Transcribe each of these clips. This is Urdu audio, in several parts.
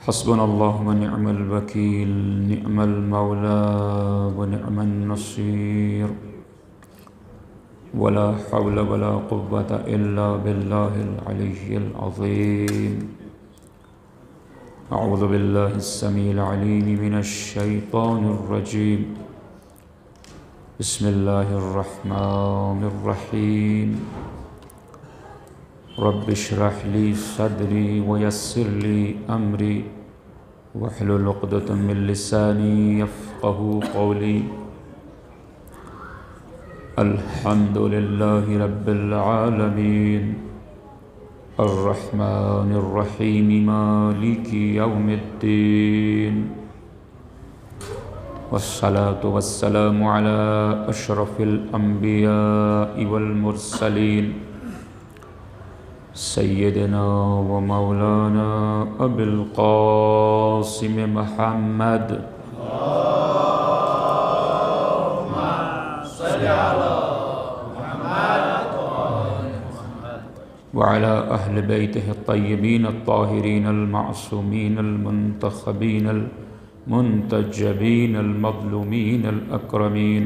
حسبنا الله ونعم الوكيل، نعم المولى ونعم النصير، ولا حول ولا قوة إلا بالله العلي العظيم. أعوذ بالله السميع العليم من الشيطان الرجيم. بسم الله الرحمن الرحيم. رب اشرح لي صدري ويسر لي أمري واحلل عقدة من لساني يفقهوا قولي. الحمد لله رب العالمين، الرحمن الرحيم، مالك يوم الدين، والصلاة والسلام على أشرف الأنبياء والمرسلين، سيدنا ومولانا أبي القاسم محمد اللهم صل على محمد وعلى أهل بيته الطيبين الطاهرين المعصومين المنتخبين المنتجبين المظلومين الأكرمين،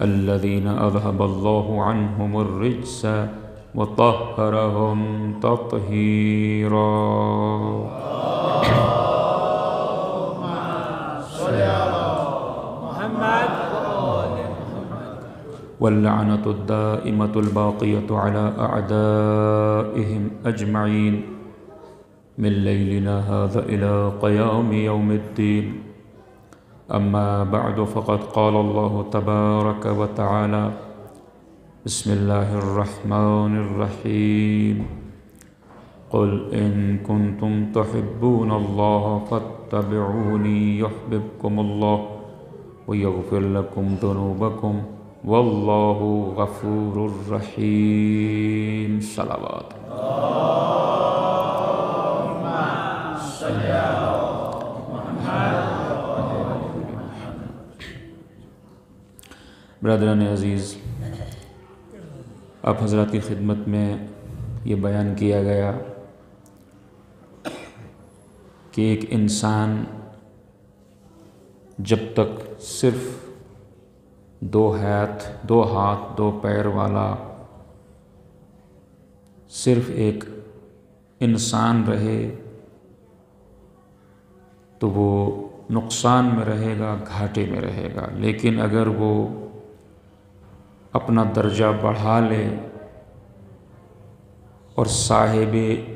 الذين أذهب الله عنهم الرجس وطهرهم تطهيرا. اللهم صل على محمد واللعنة الدائمة الباقية على أعدائهم أجمعين من ليلنا هذا إلى قيام يوم الدين. أما بعد، فقد قال الله تبارك وتعالى: بسم الله الرحمن الرحيم. قل إن كنتم تحبون الله فاتبعوني يحببكم الله ويغفر لكم ذنوبكم والله غفور رحيم. صلوات. اللهم صل على محمد. برادران عزیز، آپ حضرات کی خدمت میں یہ بیان کیا گیا کہ ایک انسان جب تک صرف دو ہاتھ دو پیر والا صرف ایک انسان رہے تو وہ نقصان میں رہے گا، گھاٹے میں رہے گا. لیکن اگر وہ اپنا درجہ بڑھا لے اور صاحب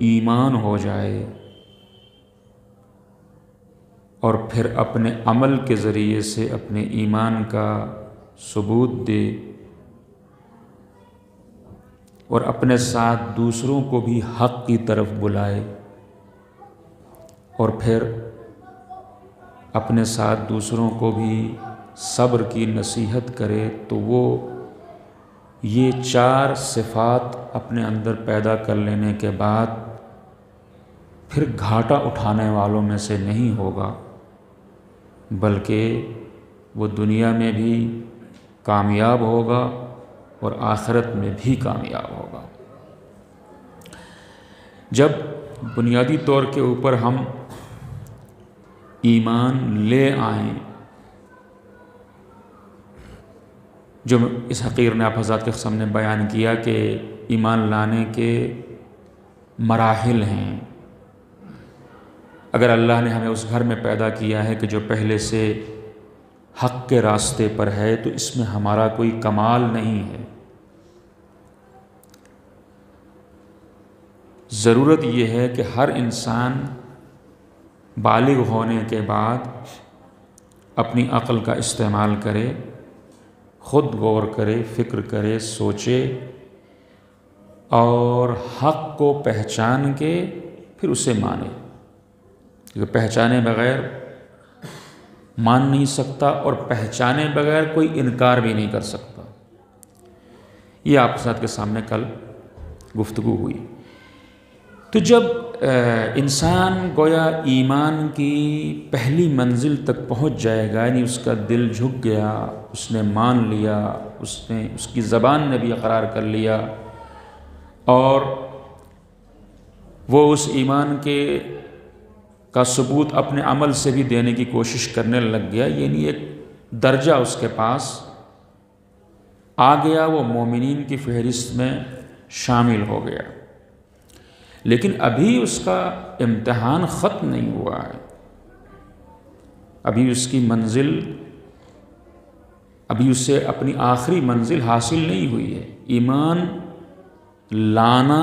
ایمان ہو جائے اور پھر اپنے عمل کے ذریعے سے اپنے ایمان کا ثبوت دے اور اپنے ساتھ دوسروں کو بھی حق کی طرف بلائے اور پھر اپنے ساتھ دوسروں کو بھی صبر کی نصیحت کرے، تو وہ یہ 4 صفات اپنے اندر پیدا کر لینے کے بعد پھر گھاٹا اٹھانے والوں میں سے نہیں ہوگا، بلکہ وہ دنیا میں بھی کامیاب ہوگا اور آخرت میں بھی کامیاب ہوگا. جب بنیادی طور کے اوپر ہم ایمان لے آئیں، جو اس حقیر نے آپ حضرات کے سامنے بیان کیا کہ ایمان لانے کے مراحل ہیں. اگر اللہ نے ہمیں اس گھر میں پیدا کیا ہے کہ جو پہلے سے حق کے راستے پر ہے، تو اس میں ہمارا کوئی کمال نہیں ہے. ضرورت یہ ہے کہ ہر انسان بالغ ہونے کے بعد اپنی عقل کا استعمال کرے، خود غور کرے، فکر کرے، سوچے اور حق کو پہچان کے پھر اسے مانے، کیونکہ پہچانے بغیر مان نہیں سکتا اور پہچانے بغیر کوئی انکار بھی نہیں کر سکتا. یہ آپ ساتھ کے سامنے کل گفتگو ہوئی. تو جب انسان گویا ایمان کی پہلی منزل تک پہنچ جائے گا، یعنی اس کا دل جھک گیا، اس نے مان لیا، اس کی زبان نے بھی اقرار کر لیا اور وہ اس ایمان کے کا ثبوت اپنے عمل سے بھی دینے کی کوشش کرنے لگ گیا، یعنی ایک درجہ اس کے پاس آ گیا، وہ مومنین کی فہرست میں شامل ہو گیا، لیکن ابھی اس کا امتحان ختم نہیں ہوا ہے، ابھی اس کی منزل، ابھی اسے اپنی آخری منزل حاصل نہیں ہوئی ہے۔ ایمان لانا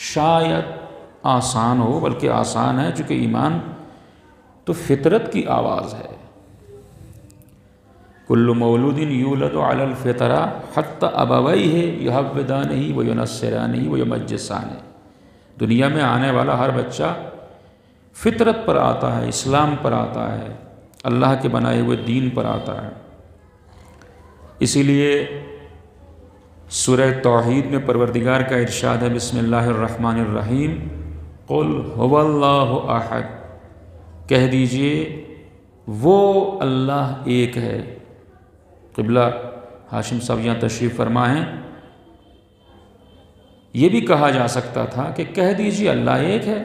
شاید آسان ہو، بلکہ آسان ہے، چونکہ ایمان تو فطرت کی آواز ہے۔ کل مولود یولد علی الفطرہ حتی ابویہ یہودانہ وینصرانہ ویمجسانہ۔ دنیا میں آنے والا ہر بچہ فطرت پر آتا ہے، اسلام پر آتا ہے، اللہ کے بنائے ہوئے دین پر آتا ہے۔ اسی لیے سورہ توحید میں پروردگار کا ارشاد ہے، بسم اللہ الرحمن الرحیم، قل هو اللہ احد، کہہ دیجئے وہ اللہ ایک ہے۔ قبلہ ہاشم صاحب یہاں تشریف فرما ہیں، یہ بھی کہا جا سکتا تھا کہ کہہ دیجئے اللہ ایک ہے،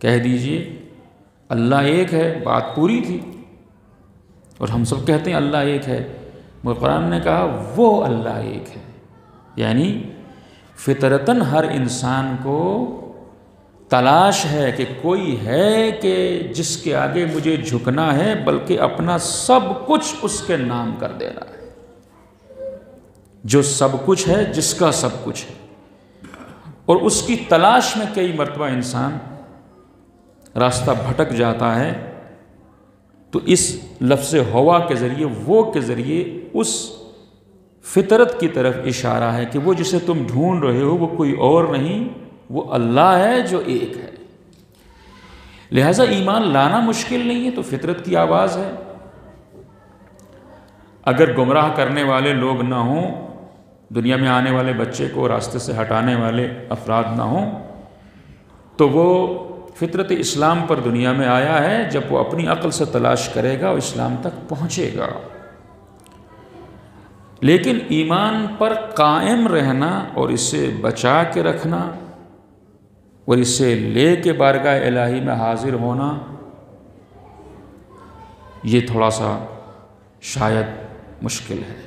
کہہ دیجئے اللہ ایک ہے، بات پوری تھی۔ اور ہم سب کہتے ہیں اللہ ایک ہے، مگر قرآن نے کہا وہ اللہ ایک ہے، یعنی فطرتاً ہر انسان کو تلاش ہے کہ کوئی ہے کہ جس کے آگے مجھے جھکنا ہے، بلکہ اپنا سب کچھ اس کے نام کر دینا ہے، جو سب کچھ ہے، جس کا سب کچھ ہے۔ اور اس کی تلاش میں کئی مرتبہ انسان راستہ بھٹک جاتا ہے، تو اس لفظ ہوا کے ذریعے، وہ کے ذریعے اس فطرت کی طرف اشارہ ہے کہ وہ جسے تم ڈھونڈ رہے ہو وہ کوئی اور نہیں، وہ اللہ ہے جو ایک ہے۔ لہٰذا ایمان لانا مشکل نہیں ہے، تو فطرت کی آواز ہے۔ اگر گمراہ کرنے والے لوگ نہ ہوں، دنیا میں آنے والے بچے کو راستے سے ہٹانے والے افراد نہ ہوں، تو وہ فطرت اسلام پر دنیا میں آیا ہے، جب وہ اپنی عقل سے تلاش کرے گا اور اسلام تک پہنچے گا۔ لیکن ایمان پر قائم رہنا اور اسے بچا کے رکھنا اور اسے لے کے بارگاہ الہی میں حاضر ہونا، یہ تھوڑا سا شاید مشکل ہے،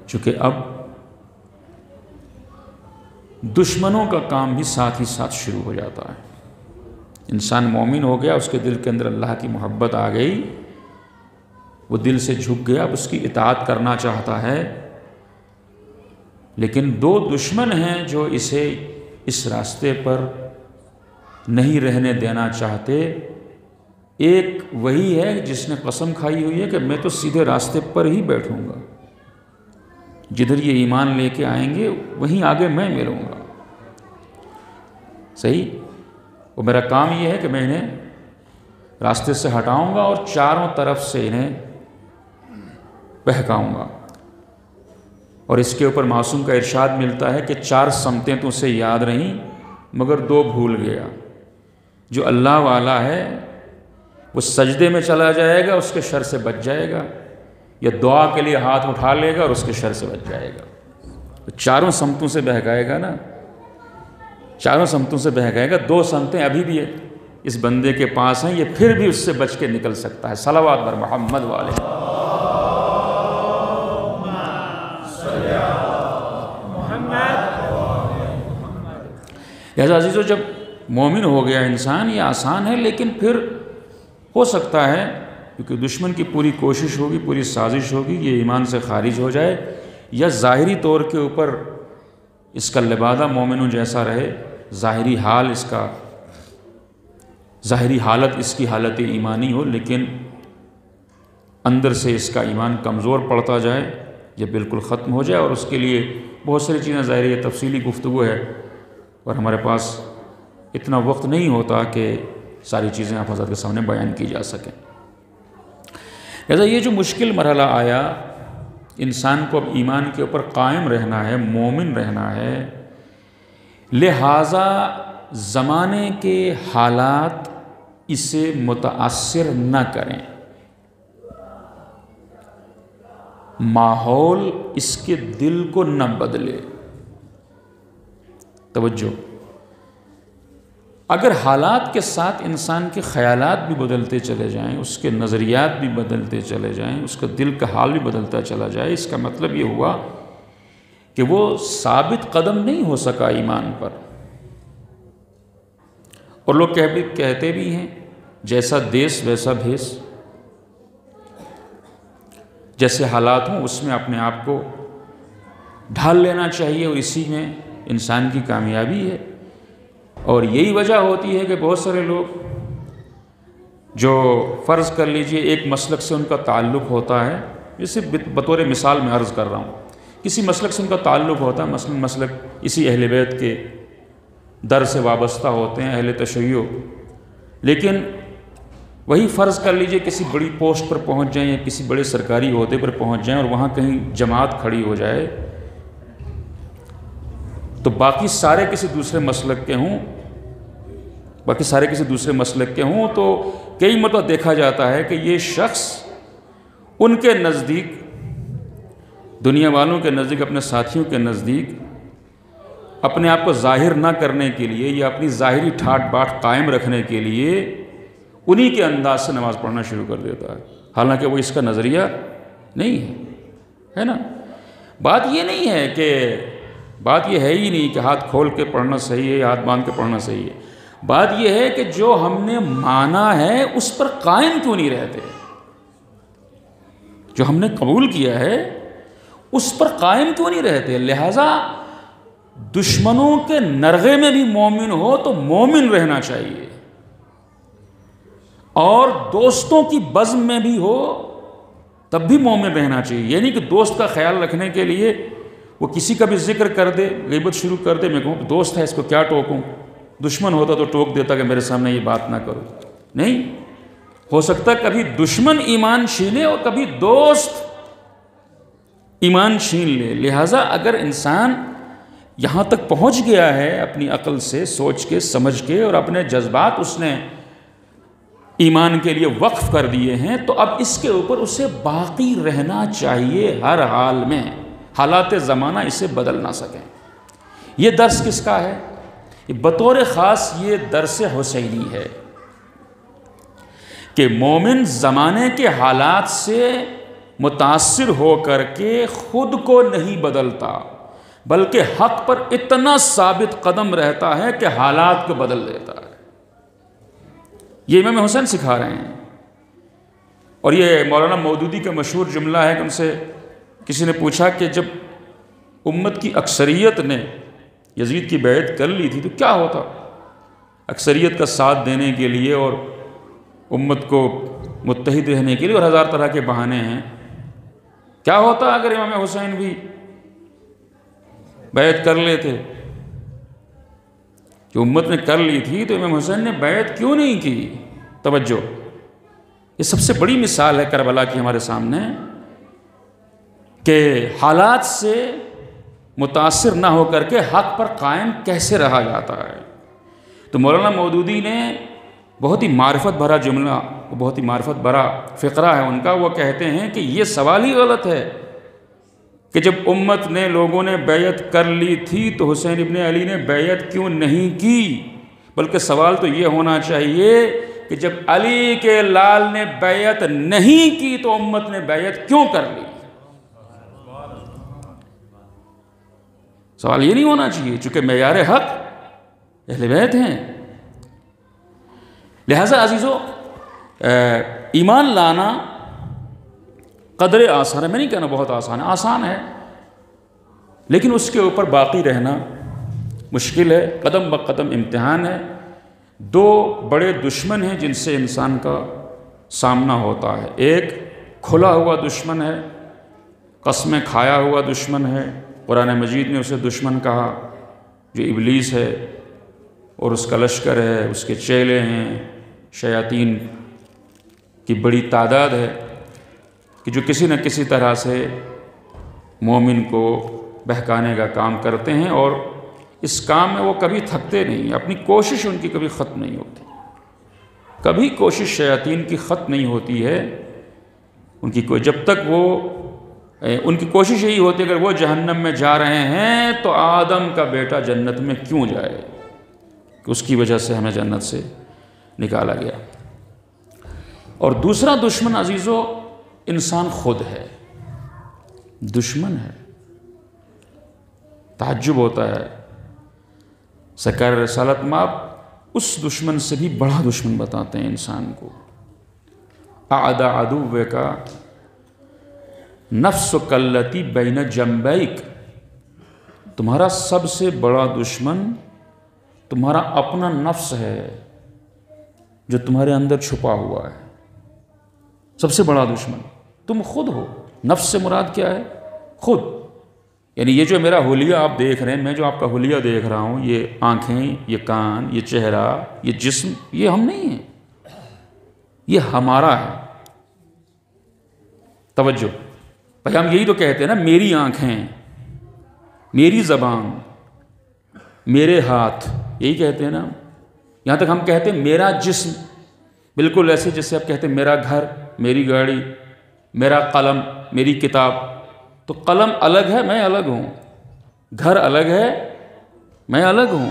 چونکہ اب دشمنوں کا کام بھی ساتھ ہی ساتھ شروع ہو جاتا ہے۔ انسان مومن ہو گیا، اس کے دل کے اندر اللہ کی محبت آ گئی، وہ دل سے جھک گیا، اب اس کی اطاعت کرنا چاہتا ہے، لیکن دو دشمن ہیں جو اسے اس راستے پر نہیں رہنے دینا چاہتے۔ ایک وہی ہے جس نے قسم کھائی ہوئی ہے کہ میں تو سیدھے راستے پر ہی بیٹھوں گا، جدھر یہ ایمان لے کے آئیں گے وہیں آگے میں ملوں گا، صحیح؟ وہ میرا کام یہ ہے کہ میں انہیں راستے سے ہٹاؤں گا اور چاروں طرف سے انہیں بہکاؤں گا۔ اور اس کے اوپر معصوم کا ارشاد ملتا ہے کہ 4 سمتیں تو اسے یاد رہیں مگر 2 بھول گیا۔ جو اللہ والا ہے وہ سجدے میں چلا جائے گا، اس کے شر سے بچ جائے گا، یا دعا کے لیے ہاتھ اٹھا لے گا اور اس کے شر سے بچ جائے گا۔ تو 4 سمتوں سے بہکائے گا نا، 4 سمتوں سے بہکائے گا۔ 2 سمتیں ابھی بھی اس بندے کے پاس ہیں، یہ پھر بھی اس سے بچ کے نکل سکتا ہے۔ صلوات بر محمد والے۔ لہذا عزیزو، جب مومن ہو گیا انسان، یہ آسان ہے، لیکن پھر ہو سکتا ہے کیونکہ دشمن کی پوری کوشش ہوگی، پوری سازش ہوگی، یہ ایمان سے خارج ہو جائے، یا ظاہری طور کے اوپر اس کا لبادہ مومنوں جیسا رہے، ظاہری حالت اس کی حالت ایمانی ہو، لیکن اندر سے اس کا ایمان کمزور پڑتا جائے یا بالکل ختم ہو جائے۔ اور اس کے لیے بہت ساری چیزیں، ظاہر یہ تفصیلی گفتگو ہے اور ہمارے پاس اتنا وقت نہیں ہوتا کہ ساری چیزیں آپ حضرت کے سامنے بیان کی جا سکیں۔ لہذا یہ جو مشکل مرحلہ آیا، انسان کو اب ایمان کے اوپر قائم رہنا ہے، مومن رہنا ہے، لہٰذا زمانے کے حالات اسے متاثر نہ کریں، ماحول اس کے دل کو نہ بدلے۔ توجہ، اگر حالات کے ساتھ انسان کے خیالات بھی بدلتے چلے جائیں، اس کے نظریات بھی بدلتے چلے جائیں، اس کا دل کا حال بھی بدلتا چلا جائے، اس کا مطلب یہ ہوا کہ وہ ثابت قدم نہیں ہو سکا ایمان پر۔ اور لوگ کہتے بھی ہیں جیسا دیس ویسا بھیس، جیسے حالات ہوں اس میں اپنے آپ کو ڈھال لینا چاہیے، اور اسی میں انسان کی کامیابی ہے۔ اور یہی وجہ ہوتی ہے کہ بہت سارے لوگ جو فرض کر لیجئے ایک مسلک سے ان کا تعلق ہوتا ہے، جسے بطور مثال میں عرض کر رہا ہوں، کسی مسلک سے ان کا تعلق ہوتا ہے، مثلا مسلک اسی اہل بیت کے در سے وابستہ ہوتے ہیں، اہل تشیع، لیکن وہی فرض کر لیجئے کسی بڑی پوسٹ پر پہنچ جائیں یا کسی بڑے سرکاری عہدے پر پہنچ جائیں اور وہاں کہیں جماعت کھڑی ہو جائے تو باقی سارے کسی دوسرے مسلک کے ہوں تو کئی مرتبہ دیکھا جاتا ہے کہ یہ شخص ان کے نزدیک، دنیا والوں کے نزدیک، اپنے ساتھیوں کے نزدیک اپنے آپ کو ظاہر نہ کرنے کے لیے یا اپنی ظاہری ٹھاٹ باٹ قائم رکھنے کے لیے انہی کے انداز سے نماز پڑھنا شروع کر دیتا ہے، حالانکہ وہ اس کا نظریہ نہیں ہے نا۔ بات یہ ہے ہی نہیں کہ ہاتھ کھول کے پڑھنا صحیح ہے یا ہاتھ باندھ کے پڑھنا صحیح ہے۔ بات یہ ہے کہ جو ہم نے مانا ہے اس پر قائم کیوں نہیں رہتے، جو ہم نے قبول کیا ہے اس پر قائم کیوں نہیں رہتے۔ لہٰذا دشمنوں کے نرغے میں بھی مومن ہو تو مومن رہنا چاہیے، اور دوستوں کی بزم میں بھی ہو تب بھی مومن رہنا چاہیے۔ یعنی کہ دوست کا خیال رکھنے کے لیے وہ کسی کا بھی ذکر کر دے، غیبت شروع کر دے، میں کہوں دوست ہے اس کو کیا ٹوکوں، دشمن ہوتا تو ٹوک دیتا کہ میرے سامنے یہ بات نہ کرو۔ نہیں ہو سکتا کبھی دشمن ایمان چھینے اور کبھی دوست ایمان چھین لے۔ لہٰذا اگر انسان یہاں تک پہنچ گیا ہے اپنی عقل سے سوچ کے سمجھ کے، اور اپنے جذبات اس نے ایمان کے لیے وقف کر دیے ہیں، تو اب اس کے اوپر اسے باقی رہنا چاہیے ہر حال میں، حالات زمانہ اسے بدل نہ سکیں۔ یہ درس کس کا ہے؟ بطور خاص یہ درس حسینی ہے کہ مومن زمانے کے حالات سے متاثر ہو کر کے خود کو نہیں بدلتا، بلکہ حق پر اتنا ثابت قدم رہتا ہے کہ حالات کو بدل دیتا ہے۔ یہ امام حسین سکھا رہے ہیں، اور یہ مولانا مودودی کا مشہور جملہ ہے کہ ان سے کسی نے پوچھا کہ جب امت کی اکثریت نے یزید کی بیعت کر لی تھی تو کیا ہوتا؟ اکثریت کا ساتھ دینے کے لیے اور امت کو متحد رہنے کے لیے، اور ہزار طرح کے بہانے ہیں، کیا ہوتا اگر امام حسین بھی بیعت کر لیتے؟ جو امت نے کر لی تھی تو امام حسین نے بیعت کیوں نہیں کی؟ توجہ، یہ سب سے بڑی مثال ہے کربلا کی ہمارے سامنے کہ حالات سے متاثر نہ ہو کر کے حق پر قائم کیسے رہا جاتا ہے۔ تو مولانا مودودی نے بہت ہی معرفت بھرا جملہ، بہت ہی معرفت بھرا فقرہ ہے ان کا، وہ کہتے ہیں کہ یہ سوال ہی غلط ہے کہ جب امت نے، لوگوں نے بیعت کر لی تھی تو حسین ابن علی نے بیعت کیوں نہیں کی، بلکہ سوال تو یہ ہونا چاہیے کہ جب علی کے لال نے بیعت نہیں کی تو امت نے بیعت کیوں کر لی۔ سوال یہ نہیں ہونا چاہیے، چونکہ معیار حق اہل بیت ہیں۔ لہذا عزیزو، ایمان لانا قدر آسان ہے، میں نہیں کہنا بہت آسان ہے، لیکن اس کے اوپر باقی رہنا مشکل ہے، قدم بقدم امتحان ہے۔ دو بڑے دشمن ہیں جن سے انسان کا سامنا ہوتا ہے، ایک کھلا ہوا دشمن ہے، قسمیں کھایا ہوا دشمن ہے، قرآن مجید نے اسے دشمن کہا، جو ابلیس ہے اور اس کا لشکر ہے، اس کے چیلے ہیں، شیاطین کی بڑی تعداد ہے کہ جو کسی نہ کسی طرح سے مومن کو بہکانے کا کام کرتے ہیں، اور اس کام میں وہ کبھی تھکتے نہیں، اپنی کوشش ان کی کبھی ختم نہیں ہوتی، کبھی کوشش شیاطین کی ختم نہیں ہوتی ہے ان کی جب تک وہ، ان کی کوشش یہی ہوتی ہے اگر وہ جہنم میں جا رہے ہیں تو آدم کا بیٹا جنت میں کیوں جائے، کہ اس کی وجہ سے ہمیں جنت سے نکالا گیا۔ اور دوسرا دشمن عزیزو انسان خود ہے، دشمن ہے۔ تعجب ہوتا ہے، سرکار رسالت مآب اس دشمن سے بھی بڑا دشمن بتاتے ہیں انسان کو۔ اعد عدوک نفسک التی بین جنبیک، تمہارا سب سے بڑا دشمن تمہارا اپنا نفس ہے جو تمہارے اندر چھپا ہوا ہے۔ سب سے بڑا دشمن تم خود ہو۔ نفس سے مراد کیا ہے؟ خود، یعنی یہ جو میرا حلیہ آپ دیکھ رہے ہیں، میں جو آپ کا حلیہ دیکھ رہا ہوں، یہ آنکھیں، یہ کان، یہ چہرہ، یہ جسم، یہ ہم نہیں ہیں، یہ ہمارا ہے۔ توجہ، پیغام یہی تو کہتے ہیں نا، میری آنکھیں، میری زبان، میرے ہاتھ، یہی کہتے ہیں نا۔ یہاں تک ہم کہتے ہیں میرا جسم، بالکل ایسے جیسے آپ کہتے ہیں میرا گھر، میری گاڑی، میرا قلم، میری کتاب۔ تو قلم الگ ہے، میں الگ ہوں۔ گھر الگ ہے، میں الگ ہوں۔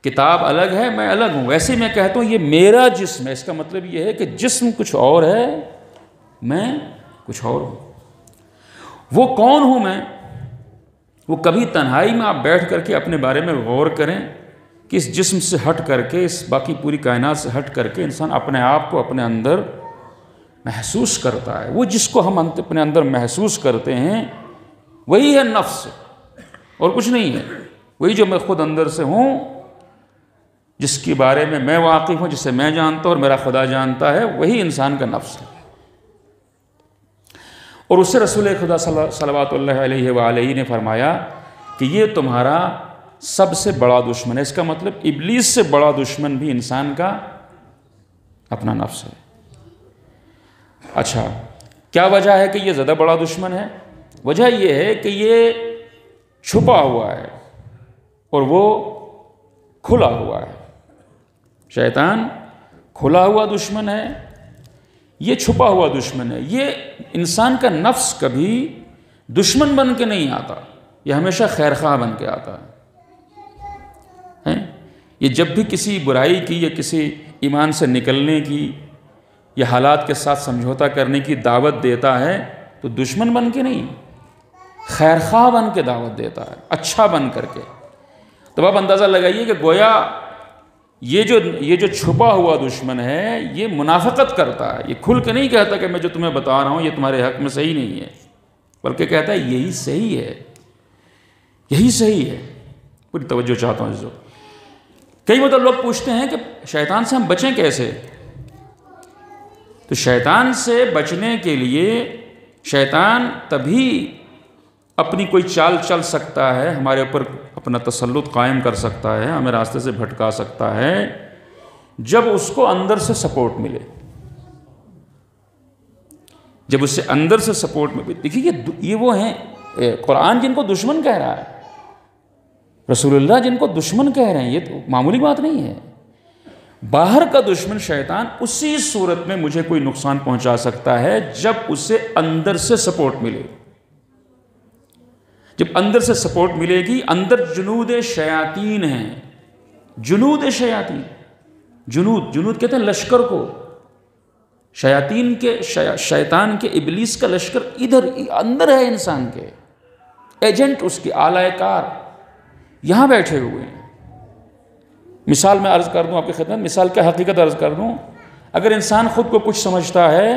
کتاب الگ ہے، میں الگ ہوں۔ ویسے میں کہتا ہوں یہ میرا جسم ہے، اس کا مطلب یہ ہے کہ جسم کچھ اور ہے، میں کچھ اور ہوں۔ وہ کون ہوں میں؟ وہ کبھی تنہائی میں آپ بیٹھ کر کے اپنے بارے میں غور کریں کہ اس جسم سے ہٹ کر کے، اس باقی پوری کائنات سے ہٹ کر کے انسان اپنے آپ کو اپنے اندر محسوس کرتا ہے۔ وہ جس کو ہم اپنے اندر محسوس کرتے ہیں وہی ہے نفس، اور کچھ نہیں ہے۔ وہی جو میں خود اندر سے ہوں، جس کے بارے میں واقف ہوں، جسے میں جانتا ہوں اور میرا خدا جانتا ہے، وہی انسان کا نفس ہے۔ اور اس سے رسول خدا صلوات اللہ علیہ وآلہ نے فرمایا کہ یہ تمہارا سب سے بڑا دشمن ہے۔ اس کا مطلب ابلیس سے بڑا دشمن بھی انسان کا اپنا نفس ہے۔ اچھا، کیا وجہ ہے کہ یہ زیادہ بڑا دشمن ہے؟ وجہ یہ ہے کہ یہ چھپا ہوا ہے اور وہ کھلا ہوا ہے۔ شیطان کھلا ہوا دشمن ہے، یہ چھپا ہوا دشمن ہے۔ یہ انسان کا نفس کبھی دشمن بن کے نہیں آتا، یہ ہمیشہ خیرخواہ بن کے آتا ہے۔ یہ جب بھی کسی برائی کی یا کسی ایمان سے نکلنے کی یا حالات کے ساتھ سمجھوتا کرنے کی دعوت دیتا ہے تو دشمن بن کے نہیں، خیرخواہ بن کے دعوت دیتا ہے، اچھا بن کر کے۔ تو آپ اندازہ لگائیے کہ گویا یہ جو چھپا ہوا دشمن ہے یہ منافقت کرتا ہے۔ یہ کھل کے نہیں کہتا کہ میں جو تمہیں بتا رہا ہوں یہ تمہارے حق میں صحیح نہیں ہے، بلکہ کہتا ہے یہی صحیح ہے، یہی صحیح ہے۔ پوری توجہ چاہتا ہوں عزیزو۔ کئی مطلب لوگ پوچھتے ہیں کہ شیطان سے ہم بچیں کیسے؟ تو شیطان سے بچنے کے لیے شیطان تبھی اپنی کوئی چال چل سکتا ہے، ہمارے اوپر اپنا تسلط قائم کر سکتا ہے، ہمیں راستے سے بھٹکا سکتا ہے، جب اس کو اندر سے سپورٹ ملے۔ جب اسے اندر سے سپورٹ ملے۔ دیکھیے یہ وہ ہیں قرآن جن کو دشمن کہہ رہا ہے، رسول اللہ جن کو دشمن کہہ رہے ہیں، یہ تو معمولی بات نہیں ہے۔ باہر کا دشمن شیطان اسی صورت میں مجھے کوئی نقصان پہنچا سکتا ہے جب اسے اندر سے سپورٹ ملے۔ جب اندر سے سپورٹ ملے گی، اندر جنود شیاطین ہیں، جنود شیاطین، جنود کہتے ہیں لشکر کو۔ شیاطین کے شیطان کے ابلیس کا لشکر ادھر اندر ہے، انسان کے ایجنٹ، اس کے آلائے کار یہاں بیٹھے ہوئے ہیں۔ مثال میں عرض کر دوں آپ کی خدمت، مثال کا حقیقت عرض کر دوں، اگر انسان خود کو کچھ سمجھتا ہے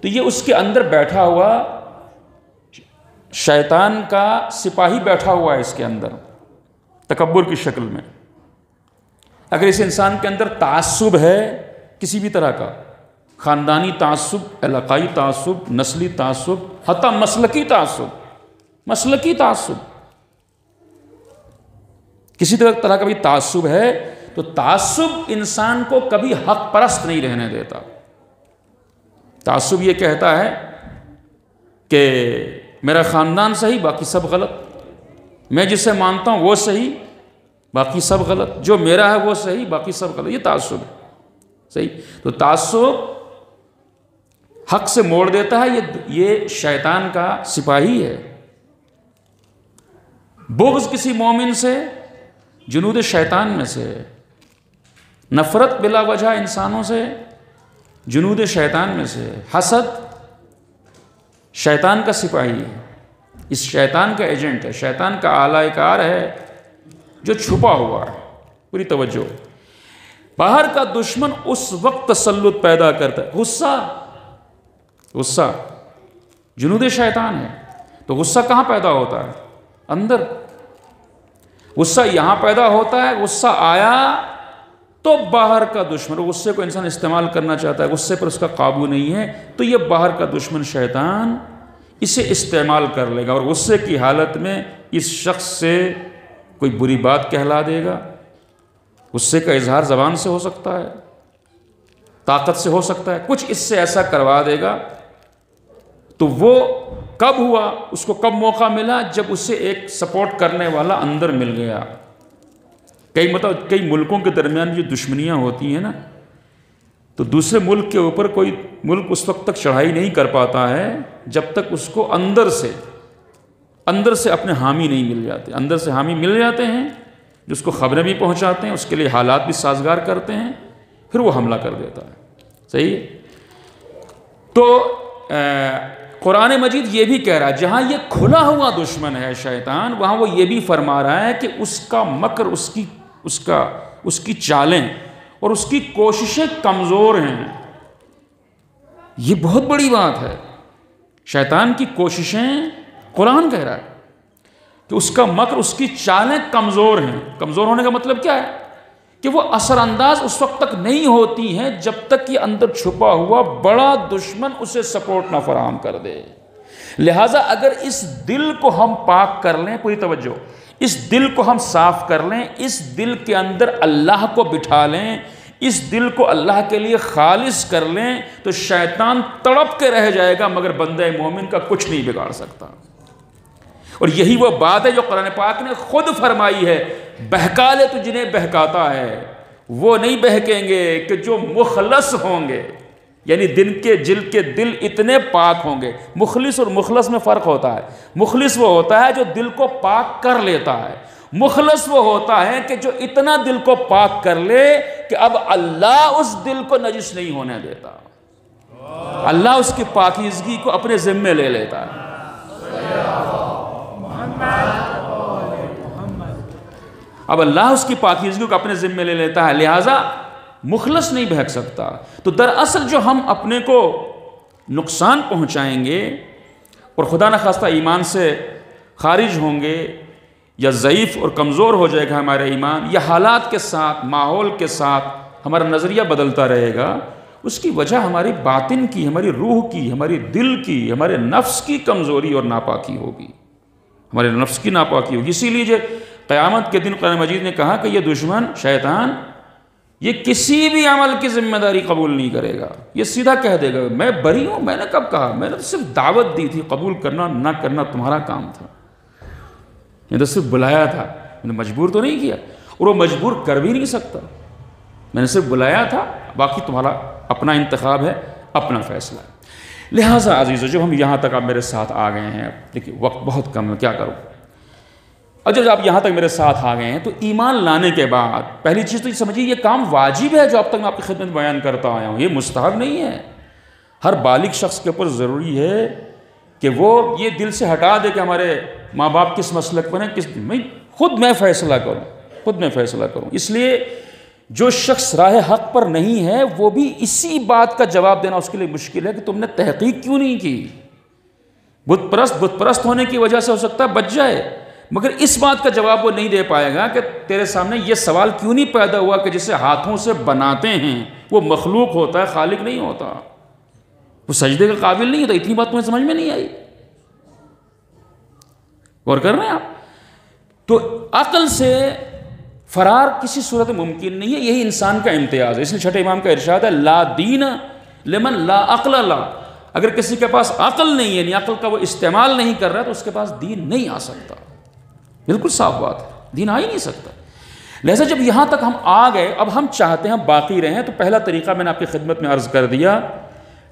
تو یہ اس کے اندر بیٹھا ہوا شیطان کا سپاہی بیٹھا ہوا ہے اس کے اندر، تکبر کی شکل میں۔ اگر اس انسان کے اندر تعصب ہے کسی بھی طرح کا، خاندانی تعصب، علاقائی تعصب، نسلی تعصب، حتیٰ مسلکی تعصب، کسی طرح کا بھی تعصب ہے، تو تعصب انسان کو کبھی حق پرست نہیں رہنے دیتا۔ تعصب یہ کہتا ہے کہ میرا خاندان صحیح، باقی سب غلط، میں جسے مانتا ہوں وہ صحیح، باقی سب غلط، جو میرا ہے وہ صحیح، باقی سب غلط۔ یہ تعصب ہے، صحیح؟ تو تعصب حق سے موڑ دیتا ہے، یہ شیطان کا سپاہی ہے۔ بغض کسی مومن سے جنود شیطان میں سے ہے۔ نفرت بلا وجہ انسانوں سے جنود شیطان میں سے ہے۔ حسد شیطان کا سپاہی ہے، اس شیطان کا ایجنٹ ہے، شیطان کا اعلی کار ہے جو چھپا ہوا ہے۔ پوری توجہ، باہر کا دشمن اس وقت تسلط پیدا کرتا ہے، غصہ جنود شیطان ہے۔ تو غصہ کہاں پیدا ہوتا ہے؟ اندر۔ غصہ یہاں پیدا ہوتا ہے، غصہ آیا تو باہر کا دشمن، غصے کو انسان استعمال کرنا چاہتا ہے، غصے پر اس کا قابو نہیں ہے، تو یہ باہر کا دشمن شیطان اسے استعمال کر لے گا، اور غصے کی حالت میں اس شخص سے کوئی بری بات کہلا دے گا۔ غصے کا اظہار زبان سے ہو سکتا ہے، طاقت سے ہو سکتا ہے، کچھ اس سے ایسا کروا دے گا۔ تو وہ کب ہوا، اس کو کب موقع ملا؟ جب اسے ایک سپورٹ کرنے والا اندر مل گیا۔ کئی ملکوں کے درمیان جو دشمنیاں ہوتی ہیں نا، تو دوسرے ملک کے اوپر کوئی ملک اس وقت تک چڑھائی نہیں کر پاتا ہے جب تک اس کو اندر سے اپنے حامی نہیں مل جاتے۔ اندر سے حامی مل جاتے ہیں جو اس کو خبریں بھی پہنچاتے ہیں، اس کے لیے حالات بھی سازگار کرتے ہیں، پھر وہ حملہ کر دیتا ہے۔ صحیح ہے؟ تو قرآن مجید یہ بھی کہہ رہا ہے، جہاں یہ کھلا ہوا دشمن ہے شیطان، وہاں وہ یہ بھی فرما رہا ہے کہ اس کا مکر، اس کی چالیں اور اس کی کوششیں کمزور ہیں۔ یہ بہت بڑی بات ہے۔ شیطان کی کوششیں، قرآن کہہ رہا ہے کہ اس کا مکر، اس کی چالیں کمزور ہیں۔ کمزور ہونے کا مطلب کیا ہے؟ کہ وہ اثر انداز اس وقت تک نہیں ہوتی ہیں جب تک کہ اندر چھپا ہوا بڑا دشمن اسے سپورٹ نہ فراہم کر دے۔ لہٰذا اگر اس دل کو ہم پاک کر لیں، پوری توجہ، اس دل کو ہم صاف کر لیں، اس دل کے اندر اللہ کو بٹھا لیں، اس دل کو اللہ کے لیے خالص کر لیں، تو شیطان تڑپ کے رہ جائے گا مگر بندہ مومن کا کچھ نہیں بگاڑ سکتا۔ اور یہی وہ بات ہے جو قرآن پاک نے خود فرمائی ہے، بہکا لے تو جنہیں بہکاتا ہے، وہ نہیں بہکیں گے کہ جو مخلص ہوں گے، یعنی جل کے دل اتنے پاک ہوں گے۔ مخلص اور مخلص میں فرق ہوتا ہے۔ مخلص وہ ہوتا ہے جو دل کو پاک کر لیتا ہے، مخلص وہ ہوتا ہے کہ جو اتنا دل کو پاک کر لے کہ اب اللہ اس دل کو نجس نہیں ہونے دیتا، اللہ اس کی پاکیزگی کو اپنے ذمے لے لیتا ہے۔ اب اللہ اس کی پاکیزگی کو اپنے ذمے لے لیتا ہے، لہٰذا مخلص نہیں بہک سکتا۔ تو دراصل جو ہم اپنے کو نقصان پہنچائیں گے اور خدا نخواستہ ایمان سے خارج ہوں گے، یا ضعیف اور کمزور ہو جائے گا ہمارا ایمان، یا حالات کے ساتھ، ماحول کے ساتھ ہمارا نظریہ بدلتا رہے گا، اس کی وجہ ہماری باطن کی، ہماری روح کی، ہماری دل کی، ہمارے نفس کی کمزوری اور ناپاکی ہوگی، ہمارے نفس کی ناپاکی ہوگی۔ اسی لیے جو قیامت کے دن قرآن مجید نے کہا کہ یہ دشمن شیطان یہ کسی بھی عمل کی ذمہ داری قبول نہیں کرے گا، یہ سیدھا کہہ دے گا میں بری ہوں، میں نے کب کہا، میں نے تو صرف دعوت دی تھی، قبول کرنا نہ کرنا تمہارا کام تھا، میں نے تو صرف بلایا تھا، میں نے مجبور تو نہیں کیا، اور وہ مجبور کر بھی نہیں سکتا، میں نے صرف بلایا تھا، باقی تمہارا اپنا انتخاب ہے، اپنا فیصلہ ہے۔ لہٰذا عزیزو، جو ہم یہاں تک آپ میرے ساتھ آ گئے ہیں، دیکھیے وقت بہت کم ہے، کیا کروں، اور جب آپ یہاں تک میرے ساتھ آ گئے ہیں تو ایمان لانے کے بعد پہلی چیز تو یہ سمجھیے یہ کام واجب ہے جو اب تک میں آپ کی خدمت بیان کرتا آیا ہوں، یہ مستحب نہیں ہے۔ ہر بالغ شخص کے اوپر ضروری ہے کہ وہ یہ دل سے ہٹا دے کہ ہمارے ماں باپ کس مسلک پر ہیں، خود میں فیصلہ کروں۔ اس لیے جو شخص راہ حق پر نہیں ہے وہ بھی اسی بات کا جواب دینا اس کے لیے مشکل ہے کہ تم نے تحقیق کیوں نہیں کی۔ بت پرست ہونے کی وجہ سے ہو سکتا ہے بچ جائے، مگر اس بات کا جواب وہ نہیں دے پائے گا کہ تیرے سامنے یہ سوال کیوں نہیں پیدا ہوا کہ جسے ہاتھوں سے بناتے ہیں وہ مخلوق ہوتا ہے، خالق نہیں ہوتا، وہ سجدے کا قابل نہیں ہوتا۔ اتنی بات تمہیں سمجھ میں نہیں آئی؟ غور کر رہے ہیں آپ؟ تو عقل سے فرار کسی صورت ممکن نہیں ہے، یہی انسان کا امتیاز ہے۔ اس لیے چھٹے امام کا ارشاد ہے لا دین لمن لا عقل لا، اگر کسی کے پاس عقل نہیں ہے، یعنی عقل کا وہ استعمال نہیں کر رہا تو اس کے پاس دین نہیں آ سکتا۔ بالکل صاف بات ہے، دین آ ہی نہیں سکتا۔ لہذا جب یہاں تک ہم آ گئے، اب ہم چاہتے ہیں باقی رہیں، تو پہلا طریقہ میں نے آپ کی خدمت میں عرض کر دیا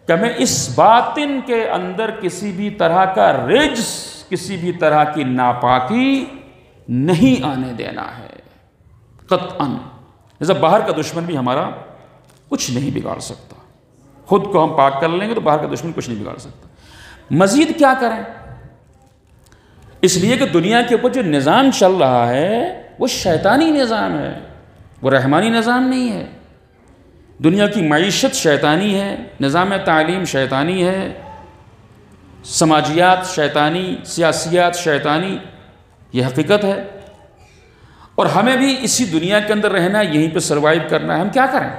کہ میں اس باطن کے اندر کسی بھی طرح کا رجس، کسی بھی طرح کی ناپاکی نہیں آنے دینا ہے، قطعاً جیسا باہر کا دشمن بھی ہمارا کچھ نہیں بگاڑ سکتا، خود کو ہم پاک کر لیں گے تو باہر کا دشمن کچھ نہیں بگاڑ سکتا۔ مزید کیا کریں؟ اس لیے کہ دنیا کے اوپر جو نظام چل رہا ہے وہ شیطانی نظام ہے، وہ رحمانی نظام نہیں ہے۔ دنیا کی معیشت شیطانی ہے، نظام تعلیم شیطانی ہے، سماجیات شیطانی، سیاسیات شیطانی، یہ حقیقت ہے۔ اور ہمیں بھی اسی دنیا کے اندر رہنا ہے، یہیں پہ سروائیو کرنا ہے۔ ہم کیا کریں؟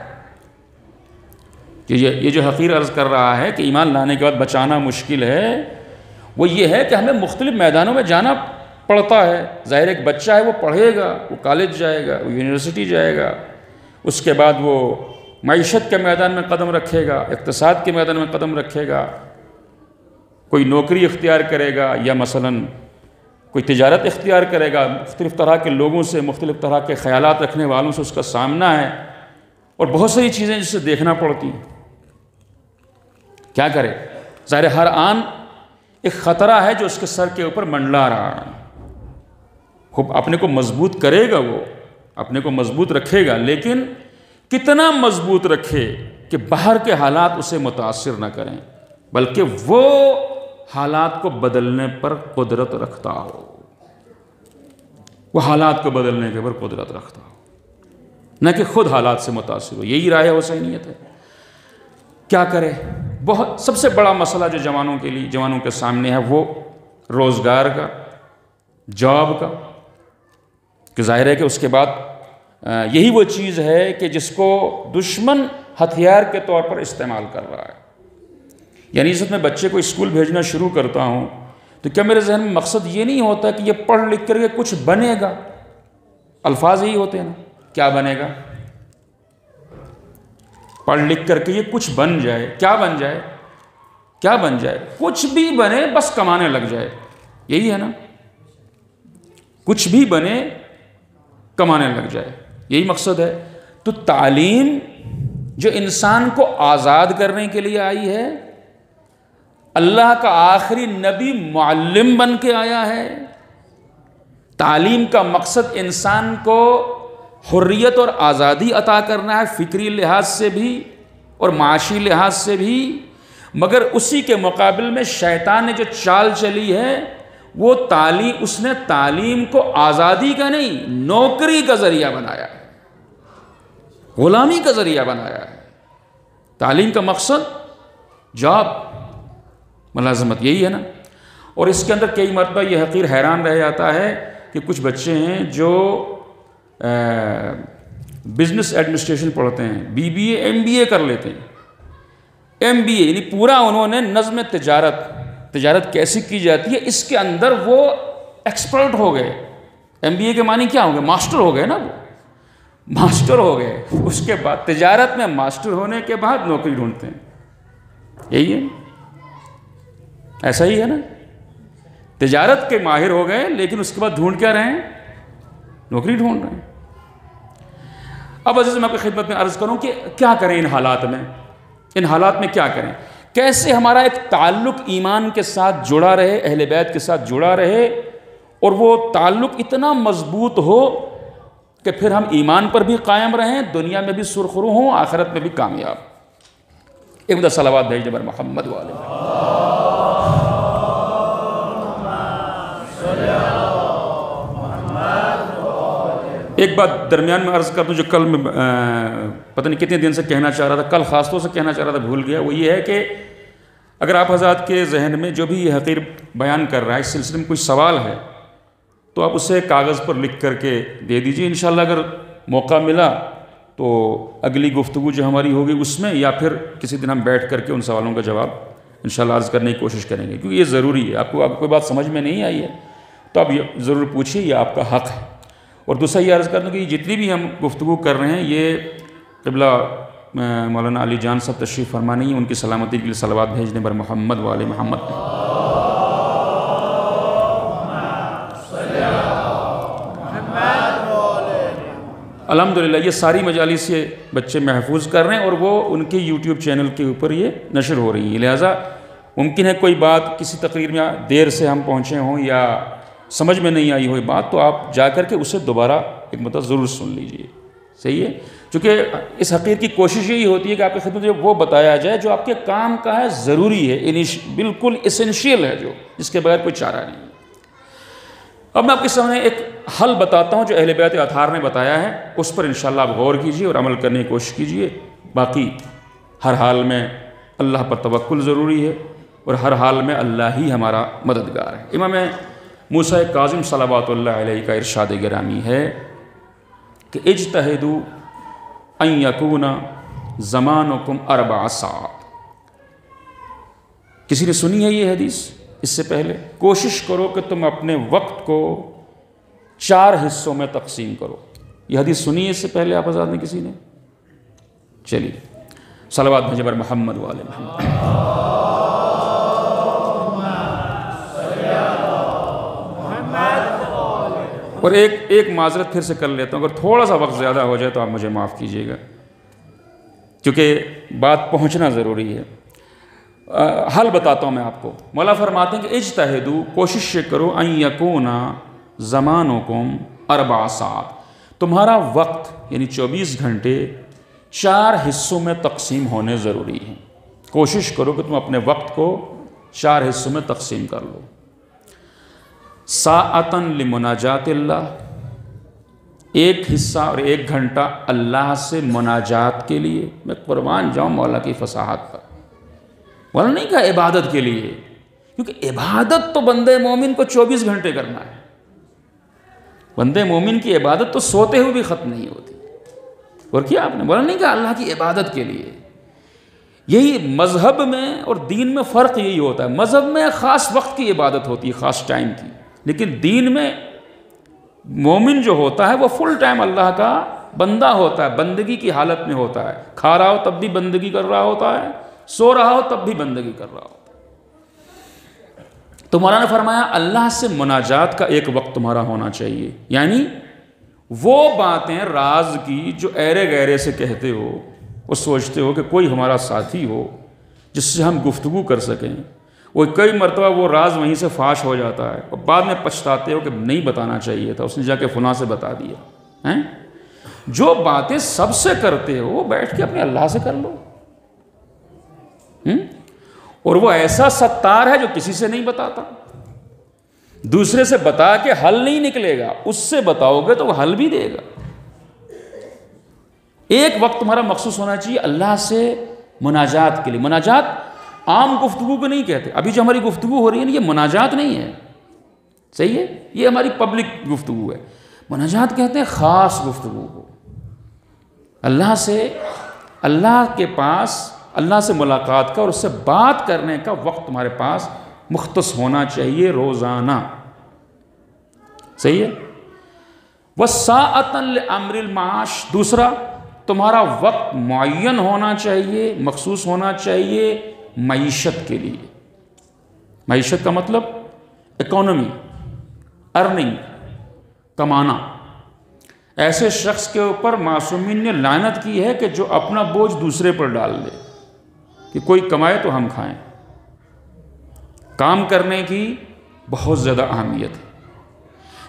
کہ یہ جو حقیر عرض کر رہا ہے کہ ایمان لانے کے بعد بچانا مشکل ہے، وہ یہ ہے کہ ہمیں مختلف میدانوں میں جانا پڑتا ہے۔ ظاہر ایک بچہ ہے، وہ پڑھے گا، وہ کالج جائے گا، وہ یونیورسٹی جائے گا، اس کے بعد وہ معیشت کے میدان میں قدم رکھے گا، اقتصاد کے میدان میں قدم رکھے گا، کوئی نوکری اختیار کرے گا، یا مثلاً کوئی تجارت اختیار کرے گا، مختلف طرح کے لوگوں سے، مختلف طرح کے خیالات رکھنے والوں سے اس کا سامنا ہے، اور بہت ساری چیزیں جسے دیکھنا پڑتی ہیں۔ کیا کرے؟ ظاہر ہر آن ایک خطرہ ہے جو اس کے سر کے اوپر منڈلا رہا ہے۔ خوب اپنے کو مضبوط کرے گا، وہ اپنے کو مضبوط رکھے گا، لیکن کتنا مضبوط رکھے کہ باہر کے حالات اسے متاثر نہ کریں، بلکہ وہ حالات کو بدلنے پر قدرت رکھتا ہو، وہ حالات کو بدلنے کے پر قدرت رکھتا ہو، نہ کہ خود حالات سے متاثر ہو۔ یہی راہ حسینیت ہے۔ کیا کرے؟ بہت سب سے بڑا مسئلہ جو جوانوں کے سامنے ہے وہ روزگار کا، جاب کا، کہ ظاہر ہے کہ اس کے بعد یہی وہ چیز ہے کہ جس کو دشمن ہتھیار کے طور پر استعمال کر رہا ہے۔ یعنی اس وقت میں بچے کو اسکول بھیجنا شروع کرتا ہوں تو کیا میرے ذہن میں مقصد یہ نہیں ہوتا کہ یہ پڑھ لکھ کر کے کچھ بنے گا؟ الفاظ یہی ہوتے ہیں نا، کیا بنے گا؟ پڑھ لکھ کر کے یہ کچھ بن جائے۔ کیا بن جائے؟ کیا بن جائے؟ کچھ بھی بنے، بس کمانے لگ جائے، یہی ہے نا؟ کچھ بھی بنے، کمانے لگ جائے، یہی مقصد ہے۔ تو تعلیم جو انسان کو آزاد کرنے کے لیے آئی ہے، اللہ کا آخری نبی معلم بن کے آیا ہے۔ تعلیم کا مقصد انسان کو حریت اور آزادی عطا کرنا ہے، فکری لحاظ سے بھی اور معاشی لحاظ سے بھی، مگر اسی کے مقابل میں شیطان نے جو چال چلی ہے وہ اس نے تعلیم کو آزادی کا نہیں، نوکری کا ذریعہ بنایا ہے، غلامی کا ذریعہ بنایا ہے۔ تعلیم کا مقصد جاب، ملازمت، یہی ہے نا۔ اور اس کے اندر کئی مرتبہ یہ حقیر حیران رہ جاتا ہے کہ کچھ بچے ہیں جو بزنس ایڈمنسٹریشن پڑھتے ہیں، BBA MBA کر لیتے ہیں۔ MBA یعنی پورا انہوں نے نظم تجارت کیسی کی جاتی ہے اس کے اندر وہ ایکسپرٹ ہو گئے۔ MBA کے معنی کیا ہوں گے؟ ماسٹر ہو گئے نا، وہ ماسٹر ہو گئے۔ اس کے بعد تجارت میں ماسٹر ہونے کے بعد نوکری ڈھونڈتے ہیں، یہی ہے، ایسا ہی ہے نا۔ تجارت کے ماہر ہو گئے لیکن اس کے بعد ڈھونڈ کیا رہے ہیں؟ نوکری ڈھونڈ رہے ہیں۔ اب عزیز میں آپ کی خدمت میں عرض کروں کہ کیا کریں ان حالات میں؟ ان حالات میں کیا کریں؟ کیسے ہمارا ایک تعلق ایمان کے ساتھ جڑا رہے، اہل بیت کے ساتھ جڑا رہے، اور وہ تعلق اتنا مضبوط ہو کہ پھر ہم ایمان پر بھی قائم رہیں، دنیا میں بھی سرخرو ہوں، آخرت میں بھی کامیاب۔ ایک مدہ صلوات بھیج دیں بر محمد والے۔ ایک بات درمیان میں عرض کر دوں جو کل میں پتہ نہیں کتنے دن سے کہنا چاہ رہا تھا، کل خاص طور سے کہنا چاہ رہا تھا، بھول گیا۔ وہ یہ ہے کہ اگر آپ حضرات کے ذہن میں جو بھی یہ حقیر بیان کر رہا ہے اس سلسلے میں کوئی سوال ہے تو آپ اسے کاغذ پر لکھ کر کے دے دیجئے۔ انشاءاللہ اگر موقع ملا تو اگلی گفتگو جو ہماری ہوگی اس میں، یا پھر کسی دن ہم بیٹھ کر کے ان سوالوں کا جواب انشاءاللہ عرض کرنے کی کوشش کریں گے، کیونکہ یہ ضروری ہے۔ آپ کو کوئی بات سمجھ میں نہیں آئی ہے تو آپ یہ ضرور پوچھیے، یہ آپ کا حق ہے۔ اور دوسرا یہ عرض کر دوں کہ جتنی بھی ہم گفتگو کر رہے ہیں یہ قبلہ مولانا علی جان صاحب تشریف فرما نہیں ہیں، ان کی سلامتی کے لیے صلوات بھیجنے پر محمد والے محمد۔ الحمدللہ یہ ساری مجالس یہ بچے محفوظ کر رہے ہیں اور وہ ان کے یوٹیوب چینل کے اوپر یہ نشر ہو رہی ہیں، لہٰذا ممکن ہے کوئی بات کسی تقریر میں دیر سے ہم پہنچے ہوں یا سمجھ میں نہیں آئی ہوئی بات، تو آپ جا کر کے اسے دوبارہ ایک مرتبہ ضرور سن لیجئے۔ صحیح ہے، چونکہ اس حقیقت کی کوشش یہی ہوتی ہے کہ آپ کی خدمت میں وہ بتایا جائے جو آپ کے کام کا ہے، ضروری ہے، بالکل اسینشیل ہے، جو جس کے بغیر کوئی چارہ نہیں ہے۔ اب میں آپ کے سامنے ایک حل بتاتا ہوں جو اہل بیت اطہار نے بتایا ہے، اس پر انشاءاللہ آپ غور کیجئے اور عمل کرنے کی کوشش کیجئے۔ باقی ہر حال میں اللہ پر توکل ضروری ہے اور ہر حال میں اللہ ہی ہمارا مددگار ہے۔ امام موسیٰ کاظم صلوات اللہ علیہ کا ارشاد گرامی ہے کہ اجتہدوا ان یکون زمانکم 4 ساعات۔ کسی نے سنی ہے یہ حدیث اس سے پہلے؟ کوشش کرو کہ تم اپنے وقت کو 4 حصوں میں تقسیم کرو۔ یہ حدیث سنی ہے اس سے پہلے آپ حضرات نے کسی نے؟ چلیے صلوات بھیجیں بر محمد وآل محمد۔ اور ایک معذرت پھر سے کر لیتا ہوں، اگر تھوڑا سا وقت زیادہ ہو جائے تو آپ مجھے معاف کیجیے گا، کیونکہ بات پہنچنا ضروری ہے۔ حل بتاتا ہوں میں آپ کو۔ مولا فرماتے ہیں کہ اجتہدوا، کوشش کرو، ان یکون زمانکم 4 ساعات، تمہارا وقت یعنی 24 گھنٹے 4 حصوں میں تقسیم ہونے ضروری ہیں۔ کوشش کرو کہ تم اپنے وقت کو 4 حصوں میں تقسیم کر لو۔ ساعتن لمناجات اللہ، ایک حصہ اور 1 گھنٹہ اللہ سے مناجات کے لیے۔ میں قربان جاؤں مولا کی فصاحت پر، مولا نہیں کہا عبادت کے لیے، کیونکہ عبادت تو بندے مومن کو 24 گھنٹے کرنا ہے۔ بندے مومن کی عبادت تو سوتے ہوئے بھی ختم نہیں ہوتی۔ اور کیا آپ نے مولا نہیں کہا اللہ کی عبادت کے لیے۔ یہی مذہب میں اور دین میں فرق یہی ہوتا ہے، مذہب میں خاص وقت کی عبادت ہوتی ہے، خاص ٹائم کی، لیکن دین میں مومن جو ہوتا ہے وہ فل ٹائم اللہ کا بندہ ہوتا ہے، بندگی کی حالت میں ہوتا ہے، کھا رہا ہو تب بھی بندگی کر رہا ہوتا ہے، سو رہا ہو تب بھی بندگی کر رہا ہوتا ہے۔ تو مولانا نے فرمایا اللہ سے مناجات کا ایک وقت تمہارا ہونا چاہیے، یعنی وہ باتیں راز کی جو ایرے گیرے سے کہتے ہو، وہ سوچتے ہو کہ کوئی ہمارا ساتھی ہو جس سے ہم گفتگو کر سکیں، وہ کئی مرتبہ وہ راز وہیں سے فاش ہو جاتا ہے اور بعد میں پچھتاتے ہو کہ نہیں بتانا چاہیے تھا، اس نے جا کے فلاں سے بتا دیا۔ جو باتیں سب سے کرتے ہو وہ بیٹھ کے اپنے اللہ سے کر لو، اور وہ ایسا ستار ہے جو کسی سے نہیں بتاتا، دوسرے سے بتا کے حل نہیں نکلے گا، اس سے بتاؤ گے تو وہ حل بھی دے گا۔ ایک وقت تمہارا مخصوص ہونا چاہیے اللہ سے مناجات کے لیے۔ مناجات عام گفتگو کو نہیں کہتے، ابھی جو ہماری گفتگو ہو رہی ہے نا، یہ مناجات نہیں ہے، صحیح ہے، یہ ہماری پبلک گفتگو ہے۔ مناجات کہتے ہیں خاص گفتگو کو، اللہ سے، اللہ کے پاس، اللہ سے ملاقات کا اور اس سے بات کرنے کا وقت تمہارے پاس مختص ہونا چاہیے روزانہ، صحیح ہے۔ وَسَاعَةً لِأَمْرِ الْمَعَاش، دوسرا تمہارا وقت معین ہونا چاہیے، مخصوص ہونا چاہیے معیشت کے لیے۔ معیشت کا مطلب اکانومی، ارننگ، کمانا۔ ایسے شخص کے اوپر معصومین نے لعنت کی ہے کہ جو اپنا بوجھ دوسرے پر ڈال دے کہ کوئی کمائے تو ہم کھائیں۔ کام کرنے کی بہت زیادہ اہمیت ہے۔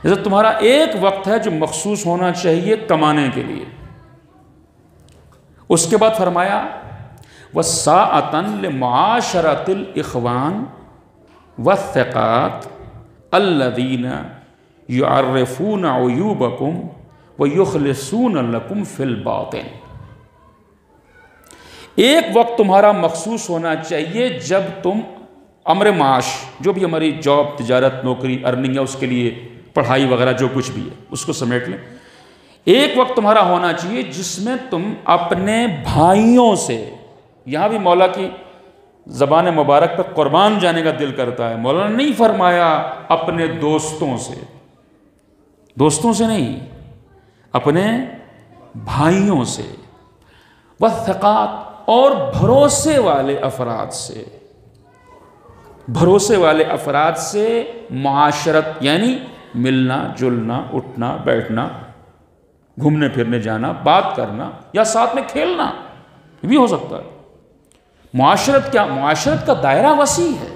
جیسے تمہارا ایک وقت ہے جو مخصوص ہونا چاہیے کمانے کے لیے۔ اس کے بعد فرمایا وَسَاعَةً لِمُعَاشَرَةِ الْإِخْوَانِ وَالثِّقَاتِ الَّذِينَ يُعَرِّفُونَ عُيُوبَكُمْ وَيُخْلِصُونَ لَكُمْ فِي الْبَاطِنِ۔ ایک وقت تمہارا مخصوص ہونا چاہیے جب تم امر معاش، جو بھی ہماری جاب، تجارت، نوکری، ارننگ ہے، اس کے لیے پڑھائی وغیرہ جو کچھ بھی ہے اس کو سمیٹ لیں۔ ایک وقت تمہارا ہونا چاہیے جس میں تم اپنے بھائیوں سے، یہاں بھی مولا کی زبان مبارک پر قربان جانے کا دل کرتا ہے، مولا نے نہیں فرمایا اپنے دوستوں سے، دوستوں سے نہیں، اپنے بھائیوں سے، والثقات، اور بھروسے والے افراد سے، بھروسے والے افراد سے معاشرت یعنی ملنا جلنا، اٹھنا بیٹھنا، گھومنے پھرنے جانا، بات کرنا، یا ساتھ میں کھیلنا بھی ہو سکتا ہے۔ معاشرت کیا؟ معاشرت کا دائرہ وسیع ہے۔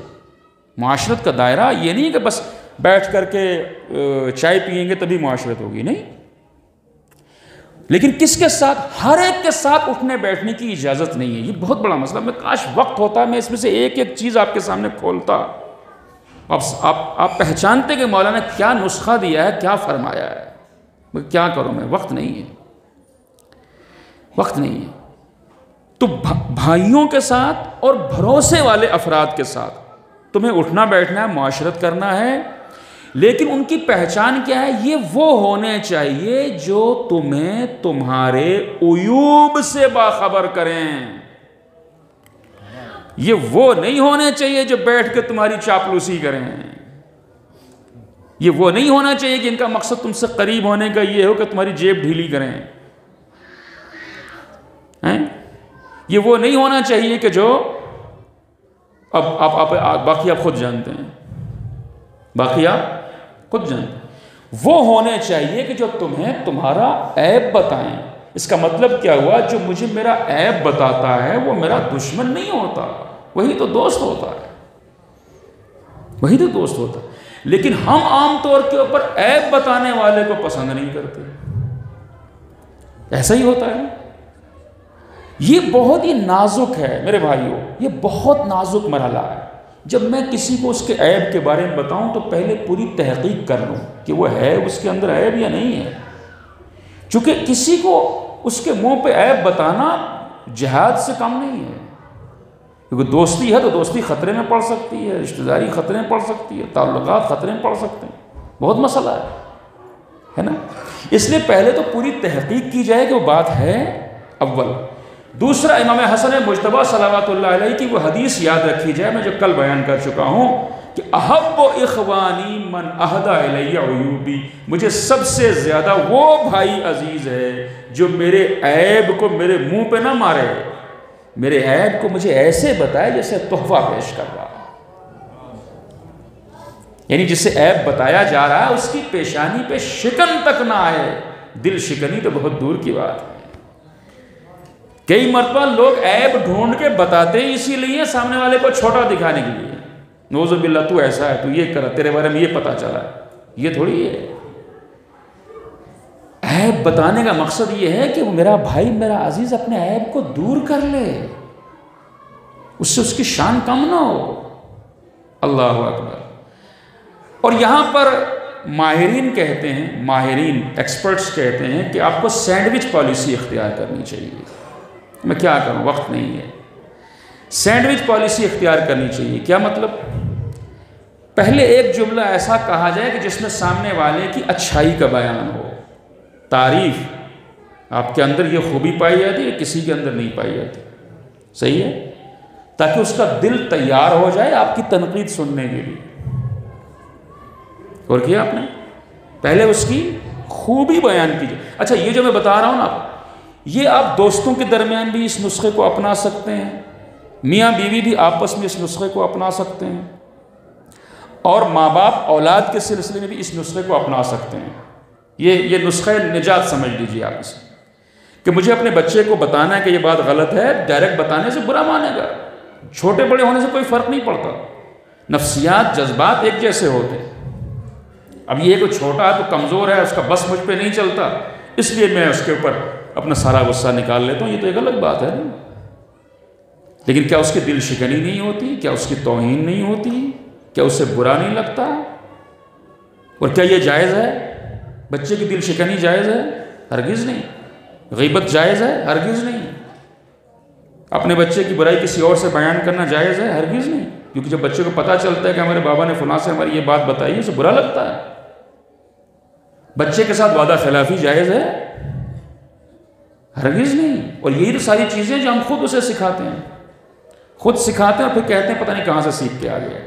معاشرت کا دائرہ یہ نہیں کہ بس بیٹھ کر کے چائے پئیں گے تبھی معاشرت ہوگی، نہیں، لیکن کس کے ساتھ؟ ہر ایک کے ساتھ اٹھنے بیٹھنے کی اجازت نہیں ہے. یہ بہت بڑا مسئلہ. میں کاش وقت ہوتا میں اس میں سے ایک ایک چیز آپ کے سامنے کھولتا. آپ پہچانتے کہ مولانا کیا نسخہ دیا ہے, کیا فرمایا ہے. کیا کروں میں, وقت نہیں ہے, وقت نہیں ہے. تو بھائیوں کے ساتھ اور بھروسے والے افراد کے ساتھ تمہیں اٹھنا بیٹھنا ہے, معاشرت کرنا ہے, لیکن ان کی پہچان کیا ہے؟ یہ وہ ہونے چاہیے جو تمہیں تمہارے عیوب سے باخبر کریں. یہ وہ نہیں ہونے چاہیے جو بیٹھ کے تمہاری چاپلوسی کریں. یہ وہ نہیں ہونا چاہیے کہ ان کا مقصد تم سے قریب ہونے کا یہ ہو کہ تمہاری جیب ڈھیلی کریں. یہ وہ نہیں ہونا چاہیے کہ جو باقی آپ خود جانتے ہیں, باقی آپ خود جانتے ہیں. وہ ہونے چاہیے کہ جو تمہیں تمہارا عیب بتائیں. اس کا مطلب کیا ہوا؟ جو مجھے میرا عیب بتاتا ہے وہ میرا دشمن نہیں ہوتا, وہی تو دوست ہوتا ہے, وہی تو دوست ہوتا ہے. لیکن ہم عام طور کے اوپر عیب بتانے والے کو پسند نہیں کرتے. ایسا ہی ہوتا ہے. یہ بہت ہی نازک ہے میرے بھائیوں, یہ بہت نازک مرحلہ ہے. جب میں کسی کو اس کے عیب کے بارے میں بتاؤں تو پہلے پوری تحقیق کر لوں کہ وہ ہے اس کے اندر عیب یا نہیں ہے. چونکہ کسی کو اس کے منہ پہ عیب بتانا جہاد سے کم نہیں ہے. کیونکہ دوستی ہے تو دوستی خطرے میں پڑ سکتی ہے, رشتہ داری خطرے میں پڑ سکتی ہے, تعلقات خطرے میں پڑ سکتے ہیں. بہت مسئلہ ہے نا. اس لیے پہلے تو پوری تحقیق کی جائے کہ وہ بات ہے اول. دوسرا, امام حسن مجتبیٰ صلوات اللہ علیہ کی وہ حدیث یاد رکھی جائے میں جو کل بیان کر چکا ہوں کہ احب اخوانی من اہدی الی عیوبی. مجھے سب سے زیادہ وہ بھائی عزیز ہے جو میرے عیب کو میرے منہ پہ نہ مارے, میرے عیب کو مجھے ایسے بتائے جیسے تحفہ پیش کر رہا. یعنی جسے عیب بتایا جا رہا ہے اس کی پیشانی پہ شکن تک نہ آئے. دل شکنی تو بہت دور کی بات ہے. کئی مرتبہ لوگ عیب ڈھونڈ کے بتاتے ہی اسی لیے سامنے والے کو چھوٹا دکھانے کے لیے. نعوذ باللہ, تو ایسا ہے, تو یہ کرا, تیرے بارے میں یہ پتا چلا. یہ تھوڑی ہے. عیب بتانے کا مقصد یہ ہے کہ وہ میرا بھائی میرا عزیز اپنے عیب کو دور کر لے, اس سے اس کی شان کم نہ ہو. اللہ اکبر. اور یہاں پر ماہرین کہتے ہیں, ماہرین ایکسپرٹس کہتے ہیں کہ آپ کو سینڈوچ پالیسی اختیار کرنی چاہیے. میں کیا کروں, وقت نہیں ہے. سینڈوچ پالیسی اختیار کرنی چاہیے. کیا مطلب؟ پہلے ایک جملہ ایسا کہا جائے کہ جس میں سامنے والے کی اچھائی کا بیان ہو, تعریف. آپ کے اندر یہ خوبی پائی جاتی ہے, کسی کے اندر نہیں پائی جاتی. صحیح ہے, تاکہ اس کا دل تیار ہو جائے آپ کی تنقید سننے کے لیے. اور کیا آپ نے پہلے اس کی خوبی بیان کیجیے. اچھا, یہ جو میں بتا رہا ہوں نا, یہ آپ دوستوں کے درمیان بھی اس نسخے کو اپنا سکتے ہیں, میاں بیوی بھی آپس میں اس نسخے کو اپنا سکتے ہیں, اور ماں باپ اولاد کے سلسلے میں بھی اس نسخے کو اپنا سکتے ہیں. یہ نسخہ نجات سمجھ لیجیے آپ اسے, کہ مجھے اپنے بچے کو بتانا ہے کہ یہ بات غلط ہے. ڈائریکٹ بتانے سے برا مانے گا, چھوٹے بڑے ہونے سے کوئی فرق نہیں پڑتا. نفسیات جذبات ایک جیسے ہوتے ہیں. اب یہ کوئی چھوٹا ہے تو کمزور ہے, اس کا بس مجھ پہ نہیں چلتا, اس لیے میں اس کے اوپر اپنا سارا غصہ نکال لیتا ہوں. یہ تو ایک الگ بات ہے نا. لیکن کیا اس کی دل شکنی نہیں ہوتی؟ کیا اس کی توہین نہیں ہوتی؟ کیا اس سے برا نہیں لگتا؟ اور کیا یہ جائز ہے؟ بچے کی دل شکنی جائز ہے؟ ہرگز نہیں. غیبت جائز ہے؟ ہرگز نہیں. اپنے بچے کی برائی کسی اور سے بیان کرنا جائز ہے؟ ہرگز نہیں. کیونکہ جب بچے کو پتہ چلتا ہے کہ ہمارے بابا نے فلاں سے ہماری یہ بات بتائی ہے, اسے برا لگتا ہے. بچے کے ساتھ وعدہ خلافی جائز ہے؟ ہرگز نہیں. اور یہی تو ساری چیزیں جو ہم خود اسے سکھاتے ہیں, خود سکھاتے ہیں اور پھر کہتے ہیں پتہ نہیں کہاں سے سیکھ کے آ گیا,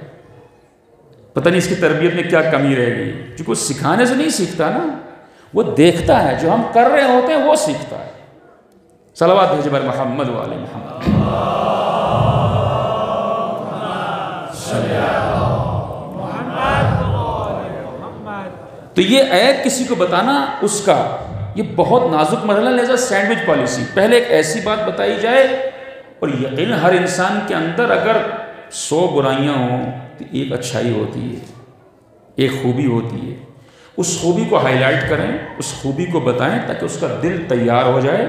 پتہ نہیں اس کی تربیت میں کیا کمی رہ گئی. کیونکہ وہ سکھانے سے نہیں سیکھتا نا, وہ دیکھتا ہے, جو ہم کر رہے ہوتے ہیں وہ سیکھتا ہے. صلوات بھیجے بر محمد والے محمد. تو یہ عیب کسی کو بتانا اس کا یہ بہت نازک مرحلہ. لہذا سینڈوچ پالیسی, پہلے ایک ایسی بات بتائی جائے, اور یقین ہر انسان کے اندر اگر 100 برائیاں ہوں تو ایک اچھائی ہوتی ہے, ایک خوبی ہوتی ہے. اس خوبی کو ہائی لائٹ کریں، اس خوبی کو بتائیں تاکہ اس کا دل تیار ہو جائے۔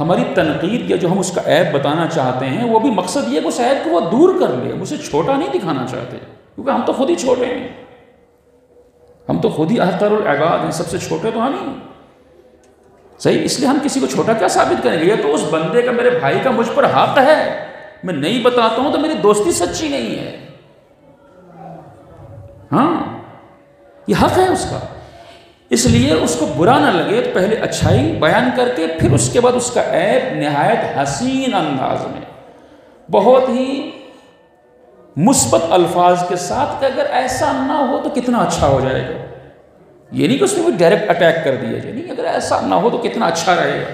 ہماری تنقید یا جو ہم اس کا عیب بتانا چاہتے ہیں وہ بھی مقصد یہ کہ اس عیب کو وہ دور کر لے، ہم اسے چھوٹا نہیں دکھانا چاہتے، کیونکہ ہم تو خود ہی چھوٹے ہیں، ہم تو خود ہی احقر العباد ہیں، سب سے چھوٹے تو ہم ہی ہیں، صحیح؟ اس لیے ہم کسی کو چھوٹا کیا ثابت کریں گے؟ یہ تو اس بندے کا، میرے بھائی کا مجھ پر حق ہے، میں نہیں بتاتا ہوں تو میری دوستی سچی نہیں ہے۔ ہاں، یہ حق ہے اس کا، اس لیے اس کو برا نہ لگے تو پہلے اچھائی بیان کر کے پھر اس کے بعد اس کا عیب نہایت حسین انداز میں، بہت ہی مثبت الفاظ کے ساتھ کہ اگر ایسا نہ ہو تو کتنا اچھا ہو جائے گا۔ یہ نہیں کہ اس میں کوئی ڈائریکٹ اٹیک کر دیا جائے، نہیں، اگر ایسا نہ ہو تو کتنا اچھا رہے گا،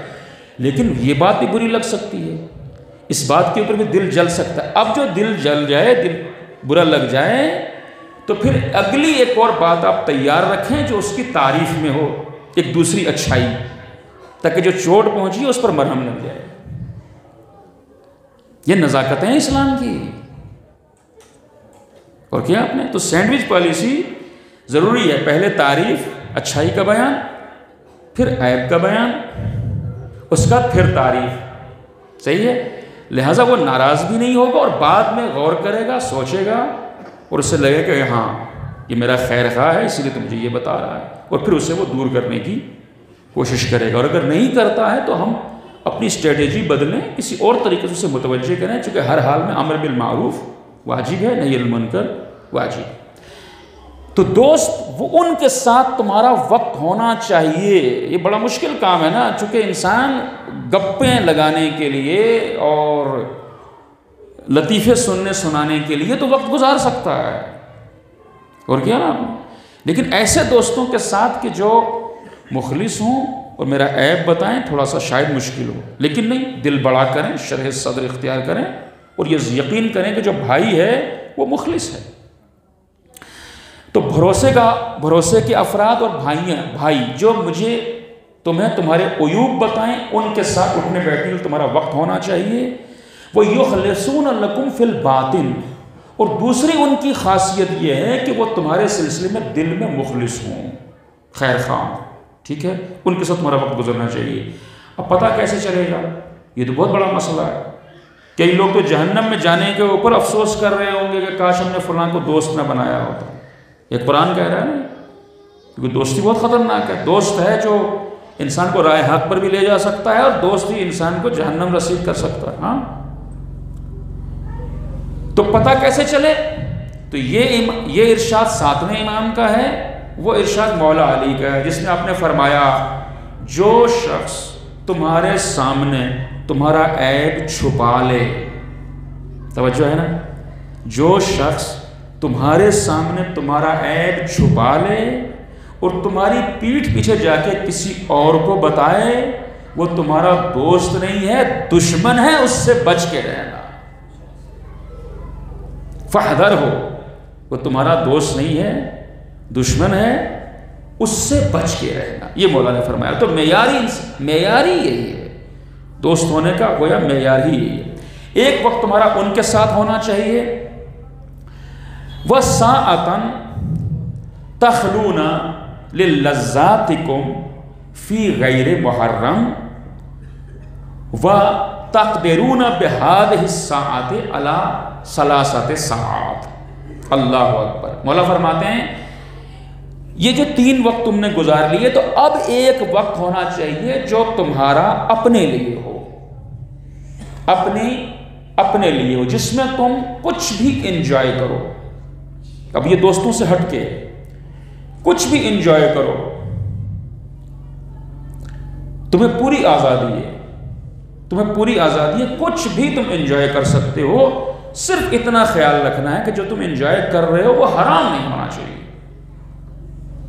لیکن یہ بات بھی بری لگ سکتی ہے، اس بات کے اوپر بھی دل جل سکتا ہے۔ اب جو دل جل جائے، دل برا لگ جائے، تو پھر اگلی ایک اور بات آپ تیار رکھیں جو اس کی تعریف میں ہو، ایک دوسری اچھائی، تاکہ جو چوٹ پہنچی اس پر مرہم لگ جائے۔ یہ نزاکت ہے اسلام کی۔ اور کیا آپ نے تو سینڈوچ پالیسی ضروری ہے، پہلے تعریف، اچھائی کا بیان، پھر عیب کا بیان، اس کا پھر تعریف، صحیح ہے؟ لہٰذا وہ ناراض بھی نہیں ہوگا اور بعد میں غور کرے گا، سوچے گا، اور اسے لگے کہ ہاں یہ میرا خیر خواہ ہے، اسی لیے تو مجھے یہ بتا رہا ہے، اور پھر اسے وہ دور کرنے کی کوشش کرے گا۔ اور اگر نہیں کرتا ہے تو ہم اپنی اسٹریٹجی بدلیں، کسی اور طریقے سے اسے متوجہ کریں، چونکہ ہر حال میں امر بالمعروف واجب ہے، نہی عن المنکر واجب۔ تو دوست وہ ان کے ساتھ تمہارا وقت ہونا چاہیے۔ یہ بڑا مشکل کام ہے نا، چونکہ انسان گپیں لگانے کے لیے اور لطیفے سننے سنانے کے لیے تو وقت گزار سکتا ہے، اور کیا نا، لیکن ایسے دوستوں کے ساتھ کہ جو مخلص ہوں اور میرا عیب بتائیں، تھوڑا سا شاید مشکل ہو، لیکن نہیں، دل بڑا کریں، شرح صدر اختیار کریں، اور یہ یقین کریں کہ جو بھائی ہے وہ مخلص ہے۔ تو بھروسے کے افراد اور بھائی جو مجھے تمہیں تمہارے عیوب بتائیں، ان کے ساتھ اٹھنے بیٹھنے کے تمہارا وقت ہونا چاہیے۔ وہ یخلصون لکم فی الباطن، اور دوسری ان کی خاصیت یہ ہے کہ وہ تمہارے سلسلے میں دل میں مخلص ہوں، خیر خواہ، ٹھیک ہے؟ ان کے ساتھ تمہارا وقت گزرنا چاہیے۔ اب پتہ کیسے چلے گا؟ یہ تو بہت بڑا مسئلہ ہے۔ کئی لوگ تو جہنم میں جانے کے اوپر افسوس کر رہے ہوں گے کہ کاش ہم نے فلاں کو دوست نہ بنایا ہوتا۔ یہ قرآن کہہ رہا ہے نا، کیونکہ دوستی بہت خطرناک ہے۔ دوست ہے جو انسان کو راہ حق پر بھی لے جا سکتا ہے، اور دوست ہی انسان کو جہنم رسید کر سکتا ہے۔ ہاں، تو پتہ کیسے چلے؟ تو یہ ارشاد ساتویں امام کا ہے، وہ ارشاد مولا علی کا ہے، جس نے آپ نے فرمایا جو شخص تمہارے سامنے تمہارا عیب چھپا لے، توجہ ہے نا، جو شخص تمہارے سامنے تمہارا عیب چھپا لے اور تمہاری پیٹھ پیچھے جا کے کسی اور کو بتائے، وہ تمہارا دوست نہیں ہے، دشمن ہے، اس سے بچ کے رہنا۔ فاحذر ہو، وہ تمہارا دوست نہیں ہے، دشمن ہے، اس سے بچ کے رہنا، یہ مولا نے فرمایا۔ تو معیاری یہی ہے، دوست ہونے کا گویا معیار ہی یہی ہے۔ ایک وقت تمہارا ان کے ساتھ ہونا چاہیے، وَسَاعَةً تَخْلُونَ لِلَّذَّاتِكُمْ فِي غَيْرِ مُحَرَّمٍ وَتَقْدِرُونَ بِهَذِهِ السَّاعَةِ عَلَى 3 ساعات۔ اللہ اکبر۔ مولا فرماتے ہیں یہ جو 3 وقت تم نے گزار لیے، تو اب ایک وقت ہونا چاہیے جو تمہارا اپنے لیے ہو، اپنے لیے ہو، جس میں تم کچھ بھی انجوائے کرو۔ اب یہ دوستوں سے ہٹ کے کچھ بھی انجوائے کرو، تمہیں پوری آزادی ہے، کچھ بھی تم انجوائے کر سکتے ہو، صرف اتنا خیال رکھنا ہے کہ جو تم انجوائے کر رہے ہو وہ حرام نہیں ہونا چاہیے،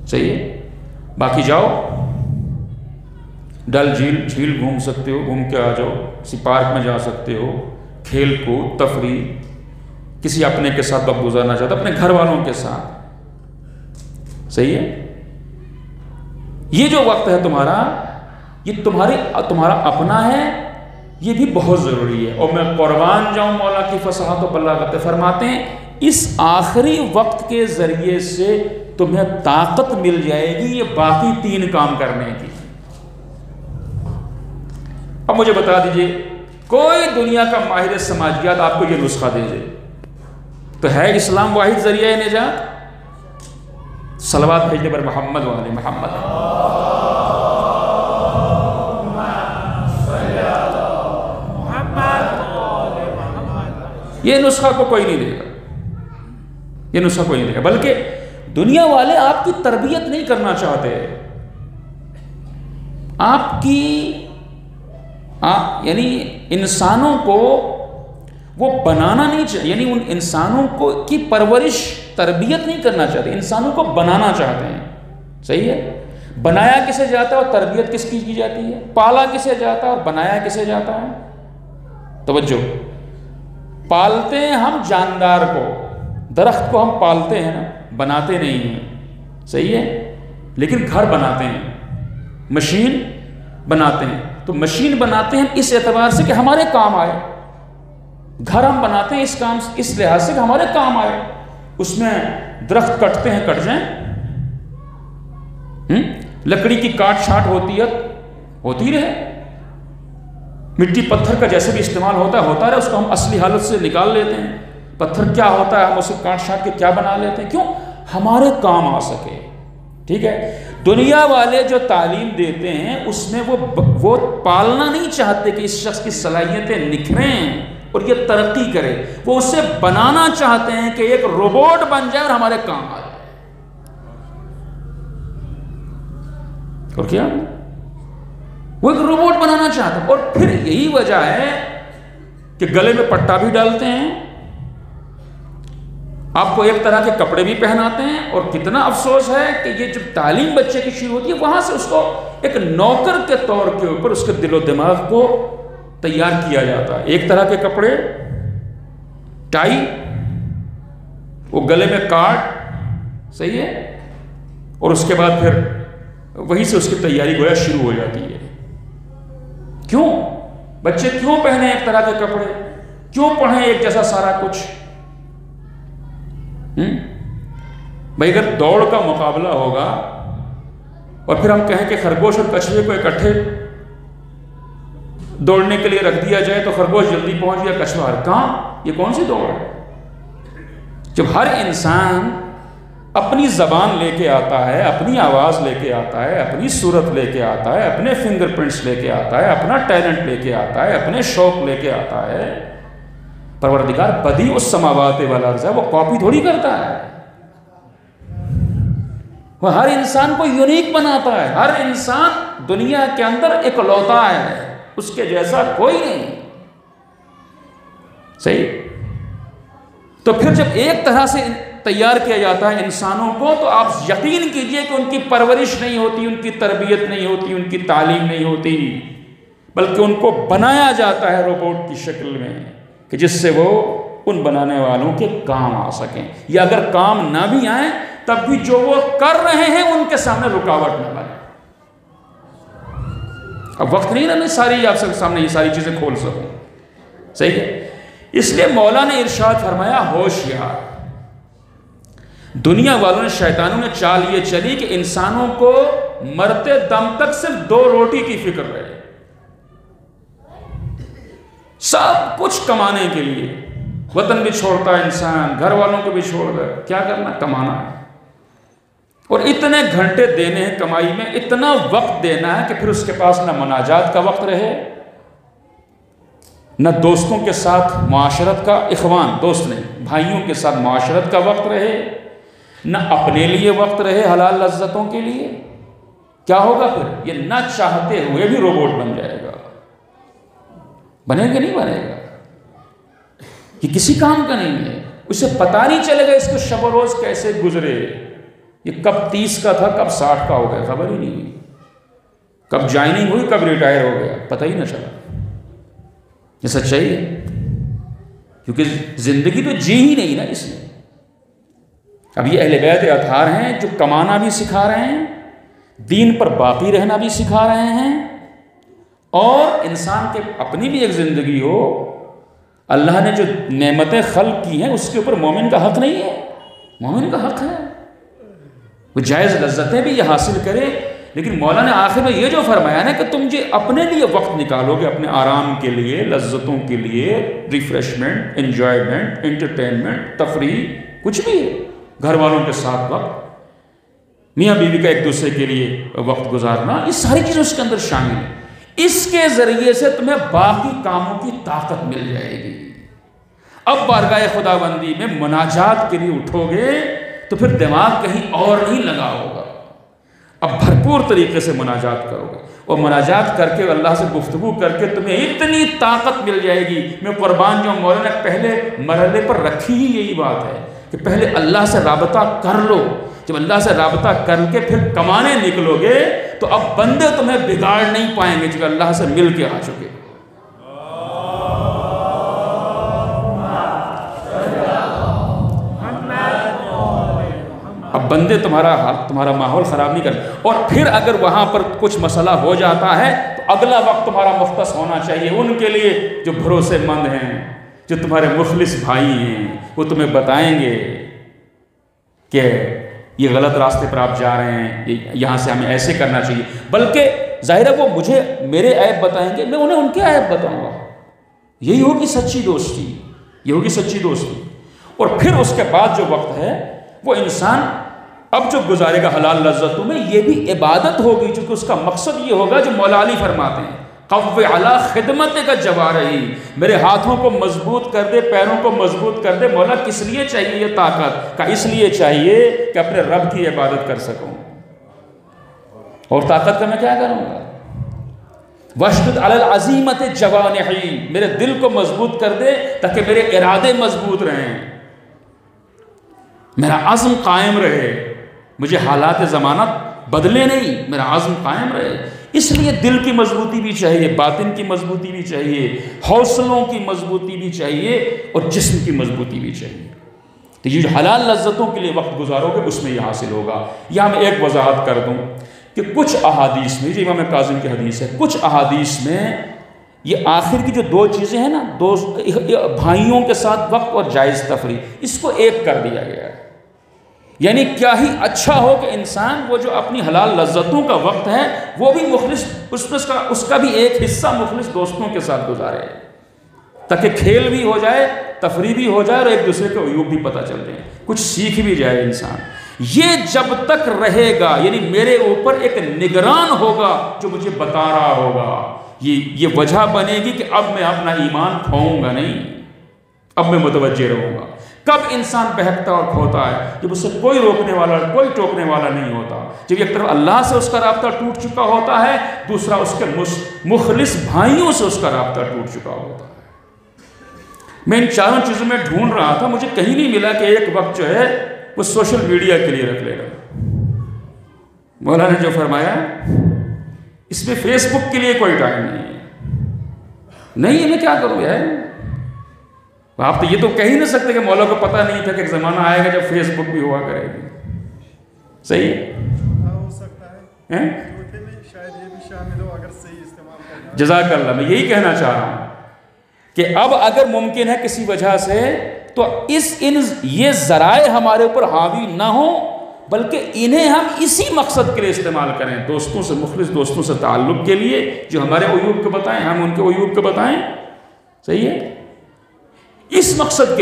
صحیح ہے؟ باقی جاؤ، ڈل جھیل گھوم سکتے ہو، گھوم کے آ جاؤ، کسی پارک میں جا سکتے ہو، کھیل کود، تفریح، کسی اپنے کے ساتھ وقت گزارنا چاہتا اپنے گھر والوں کے ساتھ، صحیح ہے؟ یہ جو وقت ہے تمہارا، یہ تمہارا اپنا ہے، یہ بھی بہت ضروری ہے۔ اور میں قربان جاؤں مولا کی فصاحت و بلاغت، فرماتے ہیں اس آخری وقت کے ذریعے سے تمہیں طاقت مل جائے گی یہ باقی 3 کام کرنے کی۔ اب مجھے بتا دیجئے کوئی دنیا کا ماہر سماجیات آپ کو یہ نسخہ دے دے تو ہے اسلام واحد ذریعہ نجات؟ صلوات بھیجنے پر محمد وعلی محمد۔ یہ نسخہ کو کوئی نہیں دے گا، یہ نسخہ کوئی نہیں دے گا، بلکہ دنیا والے آپ کی تربیت نہیں کرنا چاہتے، آپ کی یعنی انسانوں کو وہ بنانا نہیں چاہتے، یعنی ان انسانوں کو کی پرورش تربیت نہیں کرنا چاہتے، انسانوں کو بنانا چاہتے ہیں۔ صحیح ہے؟ بنایا کسے جاتا ہے اور تربیت کس کی جاتی ہے؟ پالا کسے جاتا ہے اور بنایا کسے جاتا ہے؟ توجہ، پالتے ہیں ہم جاندار کو، درخت کو ہم پالتے ہیں نا، بناتے نہیں ہیں۔ صحیح ہے؟ لیکن گھر بناتے ہیں، مشین بناتے ہیں، تو مشین بناتے ہیں اس اعتبار سے کہ ہمارے کام آئے، گھر ہم بناتے ہیں اس لحاظ سے کہ ہمارے کام آئے۔ اس میں درخت کٹتے ہیں کٹ جائیں، لکڑی کی کاٹ چھانٹ ہوتی رہے، مٹی پتھر کا جیسے بھی استعمال ہوتا رہے، اس کو ہم اصلی حالت سے نکال لیتے ہیں، پتھر کیا ہوتا ہے ہم اسے کاٹ چھانٹ کے کیا بنا لیتے ہیں، کیوں؟ ہمارے کام آ سکے۔ ٹھیک ہے؟ دنیا والے جو تعلیم دیتے ہیں اس میں وہ پالنا نہیں چاہتے کہ اس شخص کی صلاحیتیں نکھریں اور یہ ترقی کرے، وہ اسے بنانا چاہتے ہیں کہ ایک روبوٹ بن جائے اور ہمارے کام آ جائے۔ اور کیا؟ وہ ایک روبوٹ بنانا چاہتا ہے، اور پھر یہی وجہ ہے کہ گلے میں پٹا بھی ڈالتے ہیں، آپ کو ایک طرح کے کپڑے بھی پہناتے ہیں، اور کتنا افسوس ہے کہ یہ جب تعلیم بچے کی شروع ہوتی ہے وہاں سے اس کو ایک نوکر کے طور کے اوپر اس کے دل و دماغ کو تیار کیا جاتا ہے۔ ایک طرح کے کپڑے، ٹائی، وہ گلے میں کارڈ، صحیح ہے، اور اس کے بعد پھر وہیں سے اس کی تیاری گویا شروع ہو جاتی ہے۔ کیوں؟ بچے کیوں پہنے ایک طرح کے کپڑے؟ کیوں پڑھیں ایک جیسا سارا کچھ؟ بھائی اگر دوڑ کا مقابلہ ہوگا اور پھر ہم کہیں کہ خرگوش اور کچھوے کو اکٹھے دوڑنے کے لیے رکھ دیا جائے تو خرگوش جلدی پہنچ گیا، کچھوا کہاں؟ یہ کون سی دوڑ ہے؟ جب ہر انسان اپنی زبان لے کے آتا ہے، اپنی آواز لے کے آتا ہے، اپنی صورت لے کے آتا ہے، اپنے فنگر پرنٹس لے کے آتا ہے، اپنا ٹیلنٹ لے کے آتا ہے، اپنے شوق لے کے آتا ہے، پروردگار بدیع السماوات والارض ہے، وہ کاپی تھوڑی کرتا ہے، وہ ہر انسان کو یونیک بناتا ہے۔ ہر انسان دنیا کے اندر اکلوتا ہے، اس کے جیسا کوئی نہیں۔ صحیح؟ تو پھر جب ایک طرح سے تیار کیا جاتا ہے انسانوں کو تو آپ یقین کیجئے کہ ان کی پرورش نہیں ہوتی، ان کی تربیت نہیں ہوتی، ان کی تعلیم نہیں ہوتی، بلکہ ان کو بنایا جاتا ہے روبوٹ کی شکل میں کہ جس سے وہ ان بنانے والوں کے کام آ سکیں، یا اگر کام نہ بھی آئیں تب بھی جو وہ کر رہے ہیں ان کے سامنے رکاوٹ نہ بنے۔ اب وقت نہیں نا میں ساری آپ کے سامنے یہ ساری چیزیں کھول سکوں، صحیح ہے؟ اس لیے مولا نے ارشاد فرمایا ہوشیار، دنیا والوں نے، شیطانوں نے چال یہ چلی کہ انسانوں کو مرتے دم تک صرف 2 روٹی کی فکر رہے، سب کچھ کمانے کے لیے، وطن بھی چھوڑتا ہے انسان، گھر والوں کو بھی چھوڑ کر کیا کرنا؟ کمانا ہے، اور اتنے گھنٹے دینے ہیں کمائی میں، اتنا وقت دینا ہے کہ پھر اس کے پاس نہ مناجات کا وقت رہے، نہ دوستوں کے ساتھ معاشرت کا، اخوان دوست نہیں، بھائیوں کے ساتھ معاشرت کا وقت رہے، نہ اپنے لیے وقت رہے حلال لذتوں کے لیے۔ کیا ہوگا پھر؟ یہ نہ چاہتے ہوئے بھی روبوٹ بن جائے گا۔ بنے گا نہیں بنے گا، یہ کسی کام کا نہیں ہے، اسے پتہ نہیں چلے گا اس کو شب و روز کیسے گزرے، یہ کب 30 کا تھا کب 60 کا ہو گیا، خبر ہی نہیں ہوئی، کب جوائننگ ہوئی کب ریٹائر ہو گیا، پتہ ہی نہ چلا۔ یہ سچائی ہے، کیونکہ زندگی تو جی ہی نہیں نا اس نے۔ اب یہ اہل بیت اطہار ہیں جو کمانا بھی سکھا رہے ہیں، دین پر باقی رہنا بھی سکھا رہے ہیں، اور انسان کے اپنی بھی ایک زندگی ہو، اللہ نے جو نعمتیں خلق کی ہیں اس کے اوپر مومن کا حق نہیں ہے؟ مومن کا حق ہے، وہ جائز لذتیں بھی یہ حاصل کرے، لیکن مولا نے آخر میں یہ جو فرمایا نا کہ تم جو اپنے لیے وقت نکالو گے، اپنے آرام کے لیے، لذتوں کے لیے، ریفریشمنٹ، انجوائمنٹ، انٹرٹینمنٹ، تفریح، کچھ بھی ہے، گھر والوں کے ساتھ وقت، میاں بیوی کا ایک دوسرے کے لیے وقت گزارنا، یہ ساری چیزیں اس کے اندر شامل ہیں۔ اس کے ذریعے سے تمہیں باقی کاموں کی طاقت مل جائے گی۔ اب بارگاہ خداوندی میں مناجات کے لیے اٹھو گے تو پھر دماغ کہیں اور نہیں لگا ہوگا، اب بھرپور طریقے سے مناجات کرو گے، اور مناجات کر کے اللہ سے گفتگو کر کے تمہیں اتنی طاقت مل جائے گی۔ میں قربان جو مولا نے پہلے مرحلے پر رکھی ہی یہی بات ہے کہ پہلے اللہ سے رابطہ کر لو، جب اللہ سے رابطہ کر کے پھر کمانے نکلو گے تو اب بندے تمہیں بگاڑ نہیں پائیں گے، جو اللہ سے مل کے آ چکے۔ اب بندے تمہارا ماحول خراب نہیں کریں، اور پھر اگر وہاں پر کچھ مسئلہ ہو جاتا ہے تو اگلا وقت تمہارا مختص ہونا چاہیے ان کے لیے جو بھروسے مند ہیں، جو تمہارے مخلص بھائی ہیں، وہ تمہیں بتائیں گے کہ یہ غلط راستے پر آپ جا رہے ہیں، یہاں سے ہمیں ایسے کرنا چاہیے، بلکہ ظاہر ہے وہ مجھے میرے عیب بتائیں گے، میں انہیں ان کے عیب بتاؤں گا۔ یہی ہوگی سچی دوستی، یہ ہوگی سچی دوستی۔ اور پھر اس کے بعد جو وقت ہے وہ انسان اب جو گزارے گا حلال لذتوں میں، یہ بھی عبادت ہوگی، چونکہ اس کا مقصد یہ ہوگا جو مولا علی فرماتے ہیں، قو علی خدمت کا جوارحی، میرے ہاتھوں کو مضبوط کر دے، پیروں کو مضبوط کر دے۔ مولا کس لیے چاہیے یہ طاقت؟ کا اس لیے چاہیے کہ اپنے رب کی عبادت کر سکوں، اور طاقت کا میں کیا کروں گا؟ واشدد علی العزیمت جوانحی، میرے دل کو مضبوط کر دے تاکہ میرے ارادے مضبوط رہیں، میرا عزم قائم رہے، مجھے حالات زمانہ بدلے نہیں، میرا عزم قائم رہے۔ اس لیے دل کی مضبوطی بھی چاہیے، باطن کی مضبوطی بھی چاہیے، حوصلوں کی مضبوطی بھی چاہیے، اور جسم کی مضبوطی بھی چاہیے۔ تو یہ جو حلال لذتوں کے لیے وقت گزارو گے اس میں یہ حاصل ہوگا۔ یہاں میں ایک وضاحت کر دوں کہ کچھ احادیث میں، یہ امام کاظم کی حدیث ہے، کچھ احادیث میں یہ آخر کی جو دو چیزیں ہیں نا، بھائیوں کے ساتھ وقت اور جائز تفریح، اس کو ایک کر دیا گیا ہے۔ یعنی کیا ہی اچھا ہو کہ انسان وہ جو اپنی حلال لذتوں کا وقت ہے وہ بھی مخلص، اس کا بھی ایک حصہ مخلص دوستوں کے ساتھ گزارے، تاکہ کھیل بھی ہو جائے، تفریح بھی ہو جائے، اور ایک دوسرے کے عیوب بھی پتہ چل جائے، کچھ سیکھ بھی جائے انسان۔ یہ جب تک رہے گا، یعنی میرے اوپر ایک نگران ہوگا جو مجھے بتا رہا ہوگا، یہ وجہ بنے گی کہ اب میں اپنا ایمان کھوؤں گا نہیں، اب میں متوجہ رہوں گا۔ کب انسان بہکتا اور کھوتا ہے؟ جب اس سے کوئی روکنے والا، کوئی ٹوکنے والا نہیں ہوتا، جب ایک طرف اللہ سے اس کا رابطہ ٹوٹ چکا ہوتا ہے، دوسرا اس کے مخلص بھائیوں سے اس کا رابطہ ٹوٹ چکا ہوتا ہے۔ میں ان چاروں چیزوں میں ڈھونڈ رہا تھا، مجھے کہیں نہیں ملا کہ ایک وقت جو ہے وہ سوشل میڈیا کے لیے رکھ لے گا۔ مولا نے جو فرمایا اس میں فیس بک کے لیے کوئی ٹائم نہیں ہے، نہیں میں کیا کروں یار؟ آپ تو یہ تو کہہ ہی نہیں سکتے کہ مولا کو پتہ نہیں تھا کہ ایک زمانہ آئے گا جب فیس بک بھی ہوا کرے گی۔ صحیح ہے، ہو سکتا ہے چھوٹے میں شاید یہ بھی شامل ہو اگر صحیح استعمال کرنا۔ جزاک اللہ، میں یہی کہنا چاہ رہا ہوں کہ اب اگر ممکن ہے کسی وجہ سے تو یہ ذرائع ہمارے اوپر حاوی نہ ہوں، بلکہ انہیں ہم اسی مقصد کے لیے استعمال کریں، دوستوں سے، مخلص دوستوں سے تعلق کے لیے، جو ہمارے عیوب کو بتائیں، ہم ان کے عیوب کو بتائیں۔ صحیح ہے، اس مقصد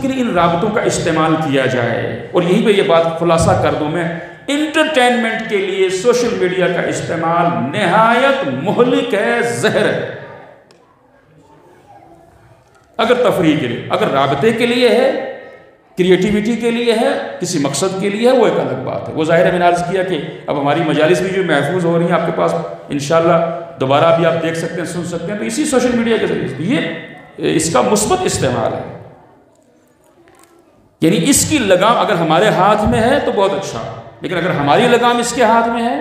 کے لیے ان رابطوں کا استعمال کیا جائے۔ اور یہیں پہ یہ بات خلاصہ کر دوں میں، انٹرٹینمنٹ کے لیے سوشل میڈیا کا استعمال نہایت مہلک ہے، زہر ہے۔ اگر تفریح کے لیے، اگر رابطے کے لیے ہے، کریٹیویٹی کے لیے ہے، کسی مقصد کے لیے ہے، وہ ایک الگ بات ہے۔ وہ ظاہر ہے، میں نے عرض کیا کہ اب ہماری مجالس بھی جو محفوظ ہو رہی ہیں آپ کے پاس، انشاءاللہ دوبارہ بھی آپ دیکھ سکتے ہیں، سن سکتے ہیں، تو اسی سوشل میڈیا کے ذریعے یہ اس کا مثبت استعمال ہے۔ یعنی اس کی لگام اگر ہمارے ہاتھ میں ہے تو بہت اچھا، لیکن اگر ہماری لگام اس کے ہاتھ میں ہے،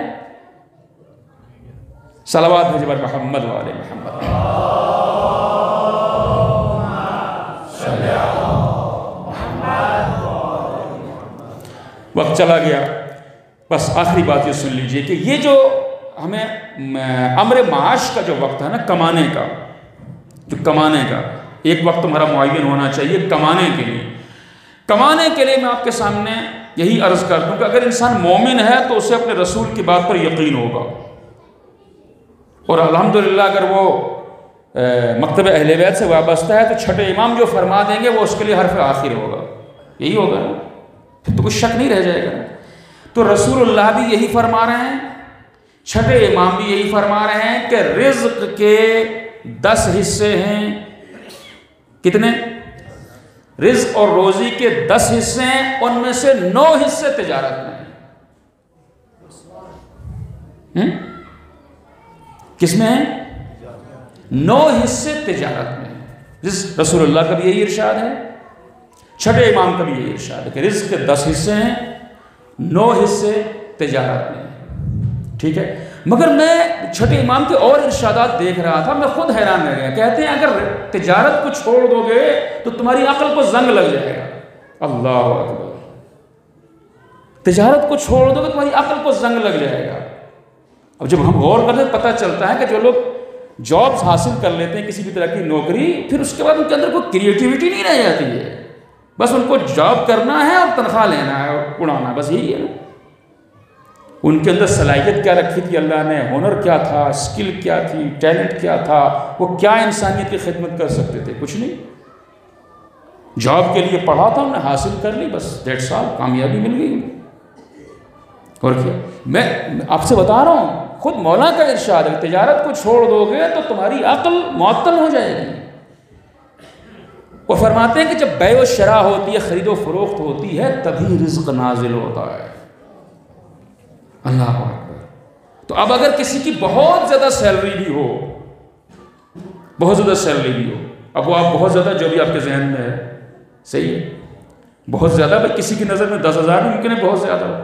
صلوات بھیجے بر محمد والے محمد۔ وقت چلا گیا، بس آخری بات یہ سن لیجئے کہ یہ جو ہمیں امر معاش کا جو وقت ہے نا، کمانے کا، جو کمانے کا ایک وقت تمہارا معین ہونا چاہیے کمانے کے لیے۔ کمانے کے لیے میں آپ کے سامنے یہی عرض کر دوں کہ اگر انسان مومن ہے تو اسے اپنے رسول کی بات پر یقین ہوگا، اور الحمدللہ اگر وہ مکتب اہل بیت سے وابستہ ہے تو چھٹے امام جو فرما دیں گے وہ اس کے لیے حرف آخر ہوگا، یہی ہوگا نا، پھر تو کچھ شک نہیں رہ جائے گا۔ تو رسول اللہ بھی یہی فرما رہے ہیں، چھٹے امام بھی یہی فرما رہے ہیں کہ رزق کے 10 حصے ہیں۔ کتنے؟ رزق اور روزی کے 10 حصے ہیں، ان میں سے 9 حصے تجارت میں ہیں۔ کس میں ہیں؟ 9 حصے تجارت میں ہیں۔ رسول اللہ کا بھی یہی ارشاد ہے، چھٹے امام کا بھی یہی ارشاد ہے کہ رزق کے 10 حصے ہیں، 9 حصے تجارت میں ہیں، ٹھیک ہے۔ مگر میں چھٹے امام کے اور ارشادات دیکھ رہا تھا، میں خود حیران رہ گیا۔ کہتے ہیں اگر تجارت کو چھوڑ دو گے تو تمہاری عقل کو زنگ لگ جائے گا۔ اللہ اکبر، تجارت کو چھوڑ دو گے تمہاری عقل کو زنگ لگ جائے گا۔ اب جب ہم غور کرتے ہیں پتہ چلتا ہے کہ جو لوگ جابز حاصل کر لیتے ہیں کسی بھی طرح کی نوکری، پھر اس کے بعد ان کے اندر کوئی کریٹیوٹی نہیں رہ جاتی ہے، بس ان کو جاب کرنا ہے اور تنخواہ لینا ہے اور اڑانا، بس یہی ہے نا۔ ان کے اندر صلاحیت کیا رکھی تھی اللہ نے، ہنر کیا تھا، اسکل کیا تھی، ٹیلنٹ کیا تھا، وہ کیا انسانیت کی خدمت کر سکتے تھے؟ کچھ نہیں۔ جاب کے لیے پڑھا تھا، انہوں نے حاصل کر لی، بس 1.5 سال کامیابی مل گئی۔ اور کیا؟ میں آپ سے بتا رہا ہوں، خود مولا کا ارشاد ہے، تجارت کو چھوڑ دو گے تو تمہاری عقل معطل ہو جائے گی۔ وہ فرماتے ہیں کہ جب بیع و شراء ہوتی ہے، خرید و فروخت ہوتی ہے، تبھی رزق نازل ہوتا ہے۔ اللہ اکبر۔ تو اب اگر کسی کی بہت زیادہ سیلری بھی ہو، بہت زیادہ سیلری بھی ہو، اب وہ آپ بہت زیادہ جو بھی آپ کے ذہن میں ہے، صحیح ہے، بہت زیادہ، بھائی کسی کی نظر میں 10,000 بھی ممکن ہے بہت زیادہ ہو،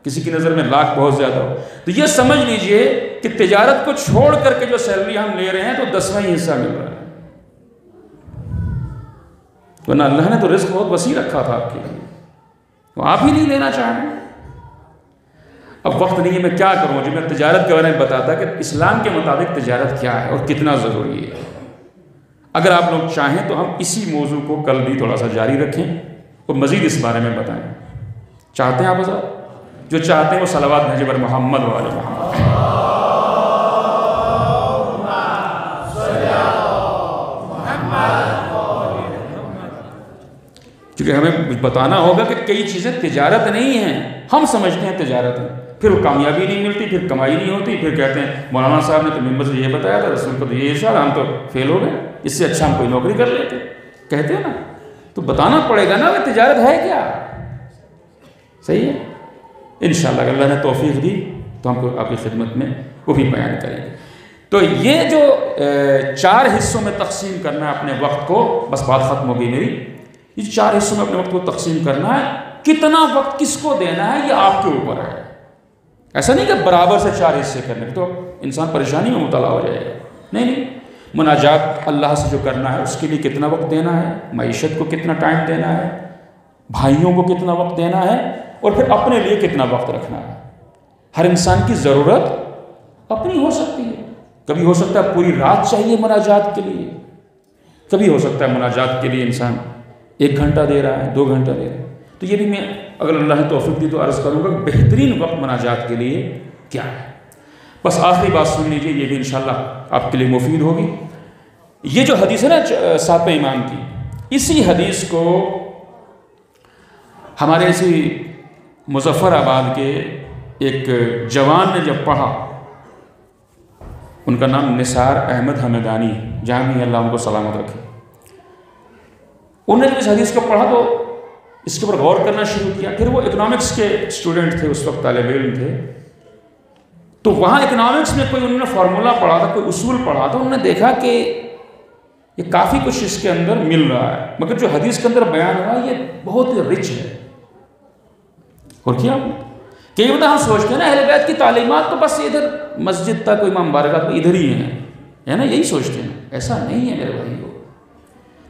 کسی کی نظر میں 1,00,000 بہت زیادہ ہو، تو یہ سمجھ لیجئے کہ تجارت کو چھوڑ کر کے جو سیلری ہم لے رہے ہیں تو 10واں ہی حصہ مل رہا ہے، ورنہ اللہ نے تو رزق بہت وسیع رکھا تھا آپ کے لیے، وہ آپ ہی نہیں لینا چاہ رہے۔ اب وقت نہیں ہے، میں کیا کروں جو میں تجارت کے بارے میں بتاتا کہ اسلام کے مطابق تجارت کیا ہے اور کتنا ضروری ہے۔ اگر آپ لوگ چاہیں تو ہم اسی موضوع کو کل بھی تھوڑا سا جاری رکھیں اور مزید اس بارے میں بتائیں۔ چاہتے ہیں آپ حضرات؟ جو چاہتے ہیں وہ صلوات بھیجیں بر محمد و آل محمد۔ کیونکہ ہمیں بتانا ہوگا کہ کئی چیزیں تجارت نہیں ہیں، ہم سمجھتے ہیں تجارت ہے، پھر وہ کامیابی نہیں ملتی، پھر کمائی نہیں ہوتی، پھر کہتے ہیں مولانا صاحب نے تو ممبر سے یہ بتایا تھا، رسول کو تو یہ ارشاد، ہم تو فیل ہو گئے، اس سے اچھا ہم کوئی نوکری کر لیتے، کہتے ہیں نا۔ تو بتانا پڑے گا نا کہ تجارت ہے کیا، صحیح ہے۔ انشاءاللہ اگر اللہ نے توفیق دی تو ہم کو آپ کی خدمت میں وہ بھی بیان کریں گے۔ تو یہ جو 4 حصوں میں تقسیم کرنا ہے اپنے وقت کو، بس بات ختم ہو گئی میری، یہ 4 حصوں میں اپنے وقت کو تقسیم کرنا ہے، کتنا وقت کس کو دینا ہے یہ آپ کے اوپر ہے۔ ایسا نہیں کہ برابر سے 4 حصے کرنے تو انسان پریشانی میں مبتلا ہو جائے گا، نہیں، مناجات اللہ سے جو کرنا ہے اس کے لیے کتنا وقت دینا ہے، معیشت کو کتنا ٹائم دینا ہے، بھائیوں کو کتنا وقت دینا ہے، اور پھر اپنے لیے کتنا وقت رکھنا ہے۔ ہر انسان کی ضرورت اپنی ہو سکتی ہے، کبھی ہو سکتا ہے پوری رات چاہیے مناجات کے لیے، کبھی ہو سکتا ہے مناجات کے لیے انسان 1 گھنٹہ دے رہا ہے، 2 گھنٹہ دے رہا ہے۔ تو یہ بھی میں اگر اللہ نے توفیق دی تو عرض کروں گا کہ بہترین وقت مناجات کے لیے کیا ہے۔ بس آخری بات سن لیجیے، یہ بھی انشاءاللہ آپ کے لیے مفید ہوگی۔ یہ جو حدیث ہے نا 7 امام کی، اسی حدیث کو ہمارے اسی مظفر آباد کے ایک جوان نے جب پڑھا، ان کا نام نثار احمد حمدانی، جہاں بھی اللہ ان کو سلامت رکھے، انہوں نے جب اس حدیث کو پڑھا تو اس کے اوپر غور کرنا شروع کیا۔ پھر وہ اکنامکس کے اسٹوڈنٹ تھے، اس وقت طالب علم تھے، تو وہاں اکنامکس میں کوئی انہوں نے فارمولہ پڑھا تھا، کوئی اصول پڑھا تھا، انہوں نے دیکھا کہ یہ کافی کچھ اس کے اندر مل رہا ہے، مگر جو حدیث کے اندر بیان ہوا یہ بہت ہی رچ ہے۔ اور کیا کہ یہ ہم سوچتے ہیں نا اہل بیت کی تعلیمات تو بس ادھر مسجد تک، امام بارگاہ تک ادھر ہی ہیں، ہے نا، یہی سوچتے ہیں، ایسا نہیں ہے میرے بھائیو۔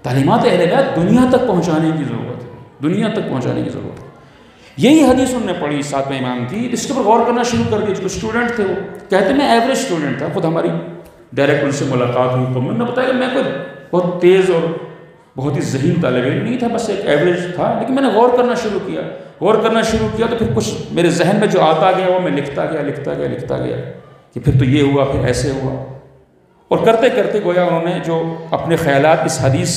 تعلیمات اہل بیت دنیا تک پہنچانے کی ضرورت ہے، دنیا تک پہنچانے کی ضرورت ہے۔ یہی حدیث انہوں نے پڑھی 7 امام کی، اس کے اوپر غور کرنا شروع کر دیا۔ جو اسٹوڈنٹ تھے وہ کہتے ہیں میں ایوریج اسٹوڈنٹ تھا، خود ہماری ڈائریکٹ ان سے ملاقات ہوئی تو میں نے بتایا کہ میں کوئی بہت تیز اور بہت ہی ذہین طالب علم نہیں تھا، بس ایک ایوریج تھا، لیکن میں نے غور کرنا شروع کیا تو پھر کچھ میرے ذہن میں جو آتا گیا وہ میں لکھتا گیا کہ پھر تو یہ ہوا، پھر ایسے ہوا، اور کرتے کرتے گویا انہوں نے جو اپنے خیالات اس حدیث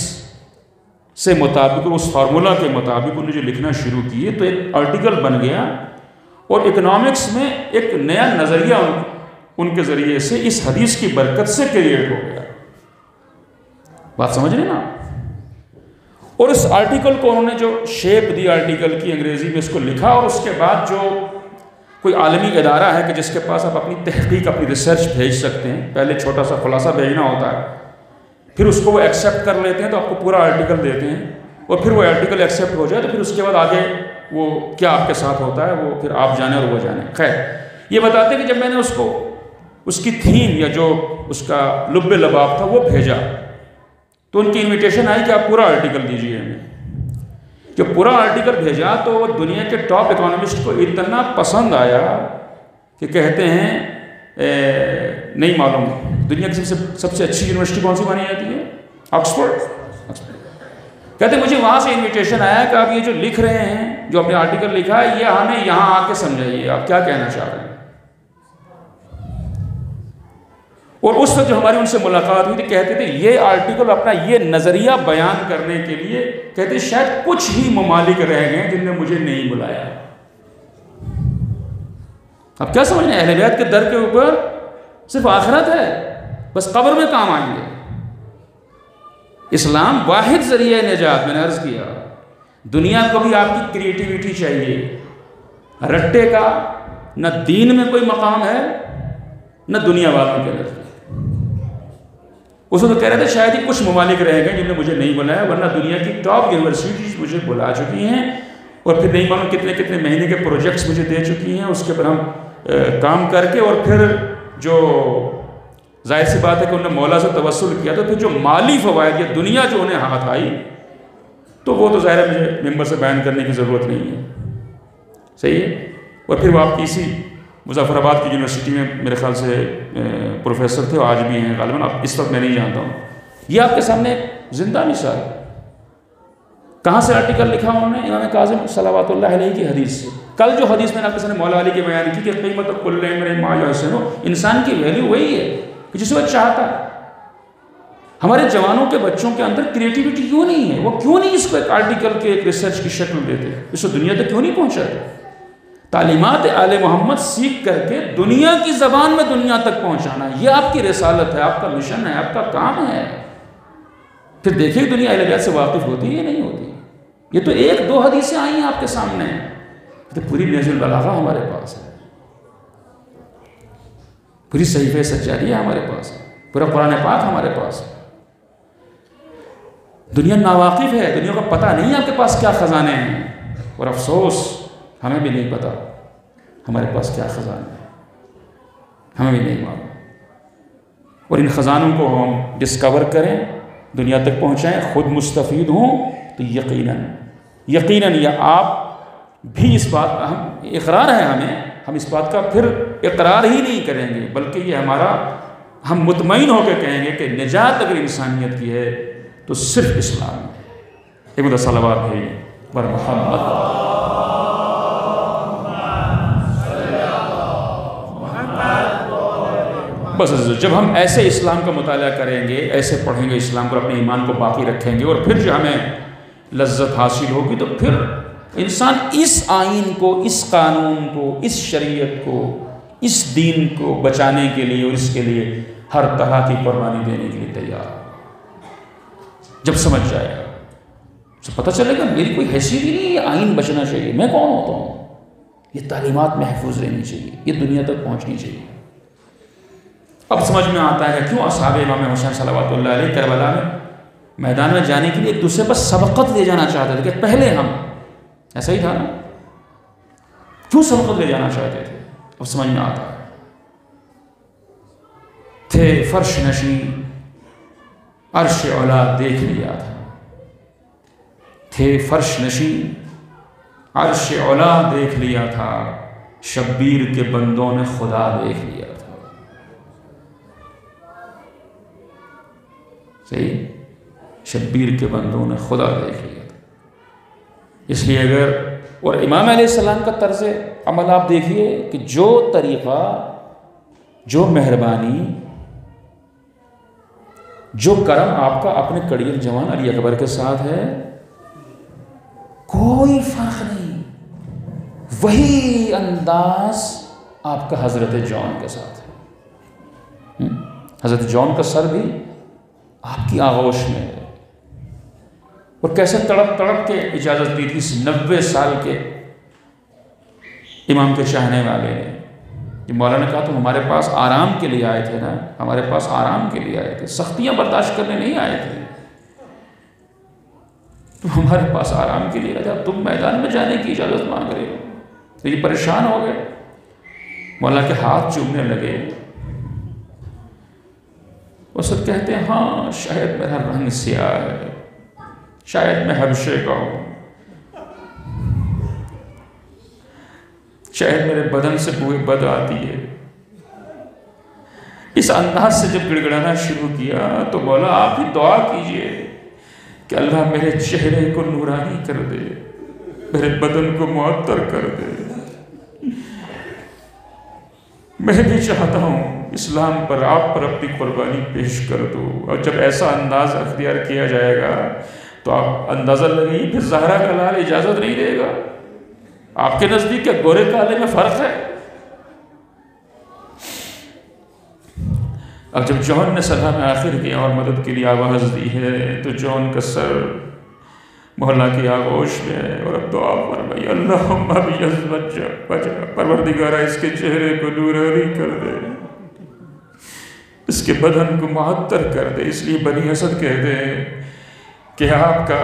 سے مطابق اور اس فارمولہ کے مطابق انہوں نے جو لکھنا شروع کیے تو ایک آرٹیکل بن گیا، اور اکنامکس میں ایک نیا نظریہ ان کے ذریعے سے اس حدیث کی برکت سے کریٹ ہو گیا۔ بات سمجھ رہے نا؟ اور اس آرٹیکل کو انہوں نے جو شیپ دی آرٹیکل کی، انگریزی میں اس کو لکھا، اور اس کے بعد جو کوئی عالمی ادارہ ہے کہ جس کے پاس آپ اپنی تحقیق، اپنی ریسرچ بھیج سکتے ہیں، پہلے چھوٹا سا خلاصہ بھیجنا ہوتا ہے، پھر اس کو وہ ایکسیپٹ کر لیتے ہیں تو آپ کو پورا آرٹیکل دیتے ہیں، اور پھر وہ آرٹیکل ایکسیپٹ ہو جائے تو پھر اس کے بعد آگے وہ کیا آپ کے ساتھ ہوتا ہے وہ پھر آپ جانیں اور وہ جانیں۔ خیر، یہ بتاتے ہیں کہ جب میں نے اس کی تھیم یا جو اس کا لب لباب تھا وہ بھیجا تو ان کی انویٹیشن آئی کہ آپ پورا آرٹیکل دیجیے ہمیں۔ جو پورا آرٹیکل بھیجا تو وہ دنیا کے ٹاپ اکانومسٹ کو اتنا پسند آیا کہ کہتے ہیں نہیں معلوم دنیا کی سب سے اچھی یونیورسٹی کون سی مانی جاتی ہے؟ آکسفورڈ۔ کہتے ہیں مجھے وہاں سے انویٹیشن آیا کہ آپ یہ جو لکھ رہے ہیں، جو اپنے آرٹیکل لکھا ہے، یہ ہمیں یہاں آ کے سمجھائیے آپ کیا کہنا چاہ رہے ہیں۔ اور اس وقت جو ہماری ان سے ملاقات ہوئی تھی کہتے تھے یہ آرٹیکل اپنا یہ نظریہ بیان کرنے کے لیے کہتے شاید کچھ ہی ممالک رہ گئے جن نے مجھے نہیں بلایا۔ اب کیا سمجھیں، اہل بیت کے در کے اوپر صرف آخرت ہے، بس قبر میں کام آئیں گے۔ اسلام واحد ذریعہ نجات، میں نے عرض کیا دنیا کو بھی آپ کی کریٹیویٹی چاہیے، رٹے کا نہ دین میں کوئی مقام ہے نہ دنیا والوں کے نزدیک۔ اس وقت کہہ رہے تھے شاید ہی کچھ ممالک رہ گئے جن نے مجھے نہیں بلایا، ورنہ دنیا کی ٹاپ یونیورسٹیز مجھے بلا چکی ہیں، اور پھر نہیں معلوم کتنے کتنے مہینے کے پروجیکٹس مجھے دے چکی ہیں، اس کے پر ہم کام کر کے، اور پھر جو ظاہر سی بات ہے کہ انہوں نے مولا سے توسل کیا تو پھر جو مالی فوائد یا دنیا جو انہیں ہاتھ آئی تو وہ تو ظاہر ہے مجھے ممبر سے بیان کرنے کی ضرورت نہیں ہے، صحیح ہے۔ اور پھر وہ آپ کی اسی مظفر آباد کی یونیورسٹی میں میرے خیال سے پروفیسر تھے، آج بھی ہیں غالباً، اب اس وقت میں نہیں جانتا ہوں۔ یہ آپ کے سامنے ایک زندہ مثال ہے۔ کہاں سے آرٹیکل لکھا انہوں نے؟ امام کاظم صلوات اللہ علیہ کی حدیث سے۔ کل جو حدیث میں نے آپ کے سامنے مولا علی کی بیان کی کہ قیمت کل امرئ ما یحسن، انسان کی ویلیو وہی ہے کہ جسے وہ چاہتا ہے۔ ہمارے جوانوں کے بچوں کے اندر کریٹیوٹی کیوں نہیں ہے؟ وہ کیوں نہیں اس کو ایک آرٹیکل کے ایک ریسرچ کی شکل دیتے؟ اس کو دنیا تک کیوں نہیں پہنچاتے؟ تعلیمات آل محمد سیکھ کر کے دنیا کی زبان میں دنیا تک پہنچانا، یہ آپ کی رسالت ہے، آپ کا مشن ہے، آپ کا کام ہے۔ پھر دیکھیے دنیا اہل بیت سے واقف ہوتی ہے یا نہیں ہوتی؟ یہ تو ایک دو حدیثیں آئی ہیں آپ کے سامنے، تو پوری نہج البلاغہ ہمارے پاس ہے، پوری صحیفہ سجادیہ ہمارے پاس ہے، پورا قرآن پاک ہمارے پاس ہے۔ دنیا ناواقف ہے، دنیا کو پتہ نہیں ہے آپ کے پاس کیا خزانے ہیں، اور افسوس ہمیں بھی نہیں پتا ہمارے پاس کیا خزانے ہیں، ہمیں بھی نہیں معلوم۔ اور ان خزانوں کو ہم ڈسکور کریں، دنیا تک پہنچائیں، خود مستفید ہوں، تو یقیناً یا آپ بھی اس بات، ہم اقرار ہے ہم اس بات کا پھر اقرار ہی نہیں کریں گے، بلکہ یہ ہم مطمئن ہو کے کہیں گے کہ نجات اگر انسانیت کی ہے تو صرف اسلام ہے۔ ایک مدہ صلوات ہے بر محمد۔ بس جب ہم ایسے اسلام کا مطالعہ کریں گے، ایسے پڑھیں گے اسلام پر، اپنے ایمان کو باقی رکھیں گے، اور پھر جو ہمیں لذت حاصل ہوگی تو پھر انسان اس آئین کو، اس قانون کو، اس شریعت کو، اس دین کو بچانے کے لیے اور اس کے لیے ہر طرح کی قربانی دینے کے لیے تیار ہے۔ جب سمجھ جائے گا تو پتہ چلے گا میری کوئی حیثیت ہی نہیں، یہ آئین بچنا چاہیے، میں کون ہوتا ہوں، یہ تعلیمات محفوظ رہنی چاہیے، یہ دنیا تک پہنچنی چاہیے۔ اب سمجھ میں آتا ہے کیوں اصحاب امام حسین صلوات اللہ علیہ کربلا میں میدان میں جانے کے لیے ایک دوسرے پر سبقت لے جانا چاہتے تھے کہ پہلے ہم، ایسا ہی تھا نا، کیوں سبقت لے جانا چاہتے تھے؟ اب سمجھ میں آتا ہے۔ تھے فرش نشین، عرش اولا دیکھ لیا تھا، تھے فرش نشین، عرش اولا دیکھ لیا تھا، شبیر کے بندوں نے خدا دیکھ لیا تھا۔ صحیح؟ شبیر کے بندوں نے خدا دیکھ لیا تھا۔ اس لیے اگر، اور امام علیہ السلام کا طرز عمل آپ دیکھیے کہ جو طریقہ، جو مہربانی، جو کرم آپ کا اپنے کڑیل جوان علی اکبر کے ساتھ ہے، کوئی فرق نہیں، وہی انداز آپ کا حضرت جون کے ساتھ ہے۔ حضرت جون کا سر بھی آپ کی آغوش میں ہے، اور کیسے تڑپ تڑپ کے اجازت دی تھی اس 90 سال کے امام کے چاہنے والے نے۔ کہ مولا نے کہا تم ہمارے پاس آرام کے لیے آئے تھے نا، ہمارے پاس آرام کے لیے آئے تھے، سختیاں برداشت کرنے نہیں آئے تھے، تم ہمارے پاس آرام کے لیے آئے تھے، اب تم میدان میں جانے کی اجازت مانگ رہے ہو۔ تو یہ پریشان ہو گئے، مولا کے ہاتھ چومنے لگے۔ وہ سب کہتے ہیں ہاں شاید میرا رنگ سیاہ ہے، شاید میں حبشے کا ہوں، شاید میرے بدن سے بوئے بد آتی ہے۔ اس انداز سے جب گڑگڑانا شروع کیا تو مولا آپ ہی دعا کیجئے کہ اللہ میرے چہرے کو نورانی کر دے، میرے بدن کو معطر کر دے۔ میں بھی چاہتا ہوں اسلام پر آپ پر اپنی قربانی پیش کر دو۔ اور جب ایسا انداز اختیار کیا جائے گا تو آپ اندازہ لگیں پھر زہرا کا لال اجازت نہیں دے گا۔ آپ کے نزدیک کیا گورے کالے میں فرق ہے؟ اب جب جون نے سلام آخر کیا اور مدد کے لیے آواز دی ہے تو جون کا سر مولا کی آغوش میں ہے، اور اب دعا فرمائی اللہم بعزمت وجہک، پروردگارہ اس کے چہرے کو نورانی کر دے، اس کے بدن کو معطر کر دے۔ اس لیے بنی اسد کہتے ہیں کہ آپ کا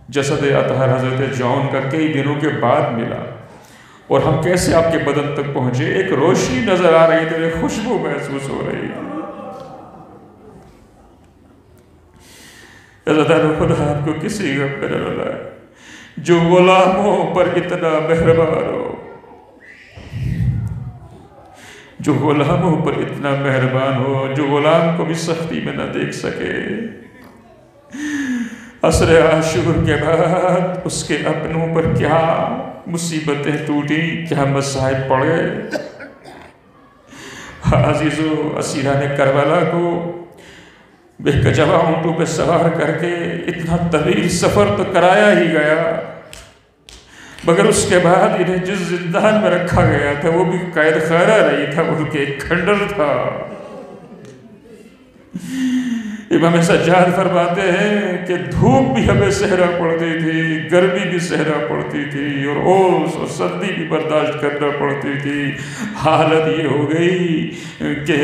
جسد اطہر حضرت جون کا کئی دنوں کے بعد ملا، اور ہم کیسے آپ کے بدن تک پہنچے، ایک روشنی نظر آ رہی تھی، ایک خوشبو محسوس ہو رہی تھی۔ اللہ خدا آپ کو کسی غم میں نہ ڈالے جو غلاموں پر اتنا مہربان ہو، جو غلاموں پر اتنا مہربان ہو، جو غلام کو بھی سختی میں نہ دیکھ سکے۔ عصر عاشور کے بعد اس کے اپنوں پر کیا مصیبتیں ٹوٹی، کیا مصائب پڑے۔ عزیزو، اسیران کربلا کو بے کجوا اونٹوں پہ سوار کر کے اتنا طویل سفر تو کرایا ہی گیا، مگر اس کے بعد انہیں جس زندان میں رکھا گیا تھا وہ بھی قید خانہ نہیں تھا، بلکہ ایک کھنڈر تھا۔ امام سجاد فرماتے ہیں کہ دھوپ بھی ہمیں سہرا پڑتی تھی، گرمی بھی سہرا پڑتی تھی، اور اوس اور سردی بھی برداشت کرنا پڑتی تھی۔ حالت یہ ہو گئی کہ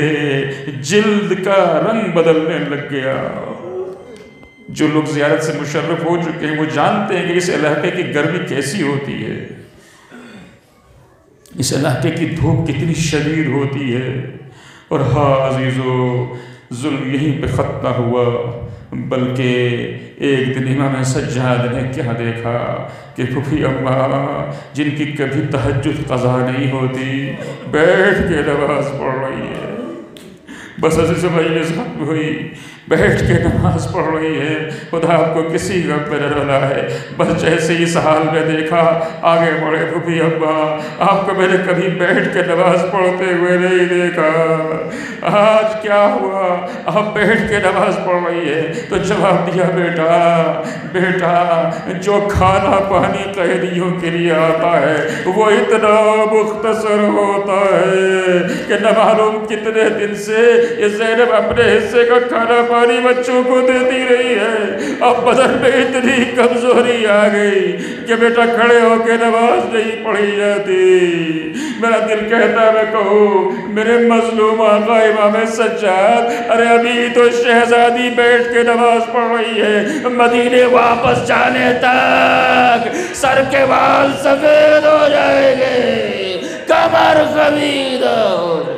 جلد کا رنگ بدلنے لگ گیا۔ جو لوگ زیارت سے مشرف ہو چکے ہیں وہ جانتے ہیں کہ اس علاقے کی گرمی کیسی ہوتی ہے، اس علاقے کی دھوپ کتنی شدید ہوتی ہے۔ اور ہاں عزیزو، ظلم یہیں پہ ختم نہ ہوا، بلکہ ایک دن امام سجاد نے کیا دیکھا کہ پھوپھی اماں جن کی کبھی تہجد قضا نہیں ہوتی بیٹھ کے نماز پڑھ رہی ہے۔ بس عزیز مجلس ختم ہوئی، بیٹھ کے نماز پڑھ رہی ہے۔ خدا آپ کو کسی غم میں نہ ڈالا ہے۔ بس جیسے اس حال میں دیکھا آگے بڑھے پھوپھی اماں، آپ کو میں نے کبھی بیٹھ کے نماز پڑھتے ہوئے نہیں دیکھا، آج کیا ہوا آپ بیٹھ کے نماز پڑھ رہی ہے؟ تو جواب دیا بیٹا جو کھانا پانی قیدیوں کے لیے آتا ہے وہ اتنا مختصر ہوتا ہے کہ نہ معلوم کتنے دن سے یہ زینب اپنے حصے کا کھانا پانی بچوں کو دیتی رہی ہے۔ اب بدن میں اتنی کمزوری آ گئی کہ بیٹا کھڑے ہو کے نماز نہیں پڑھی جاتی۔ میرا دل کہتا میں کہوں میرے مظلوم آقا امام سجاد، ارے ابھی تو شہزادی بیٹھ کے نماز پڑھ رہی ہے، مدینے واپس جانے تک سر کے بال سفید ہو جائیں گے، کمر خمیدہ ہو جائے۔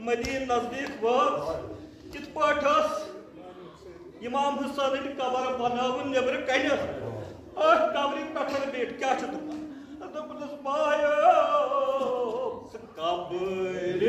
مدین نزدیک وات کت پاٹھس امام حسین قبر بناون نبر کنس قبر پٹھر بیٹھ کیا دپنس مایا قبر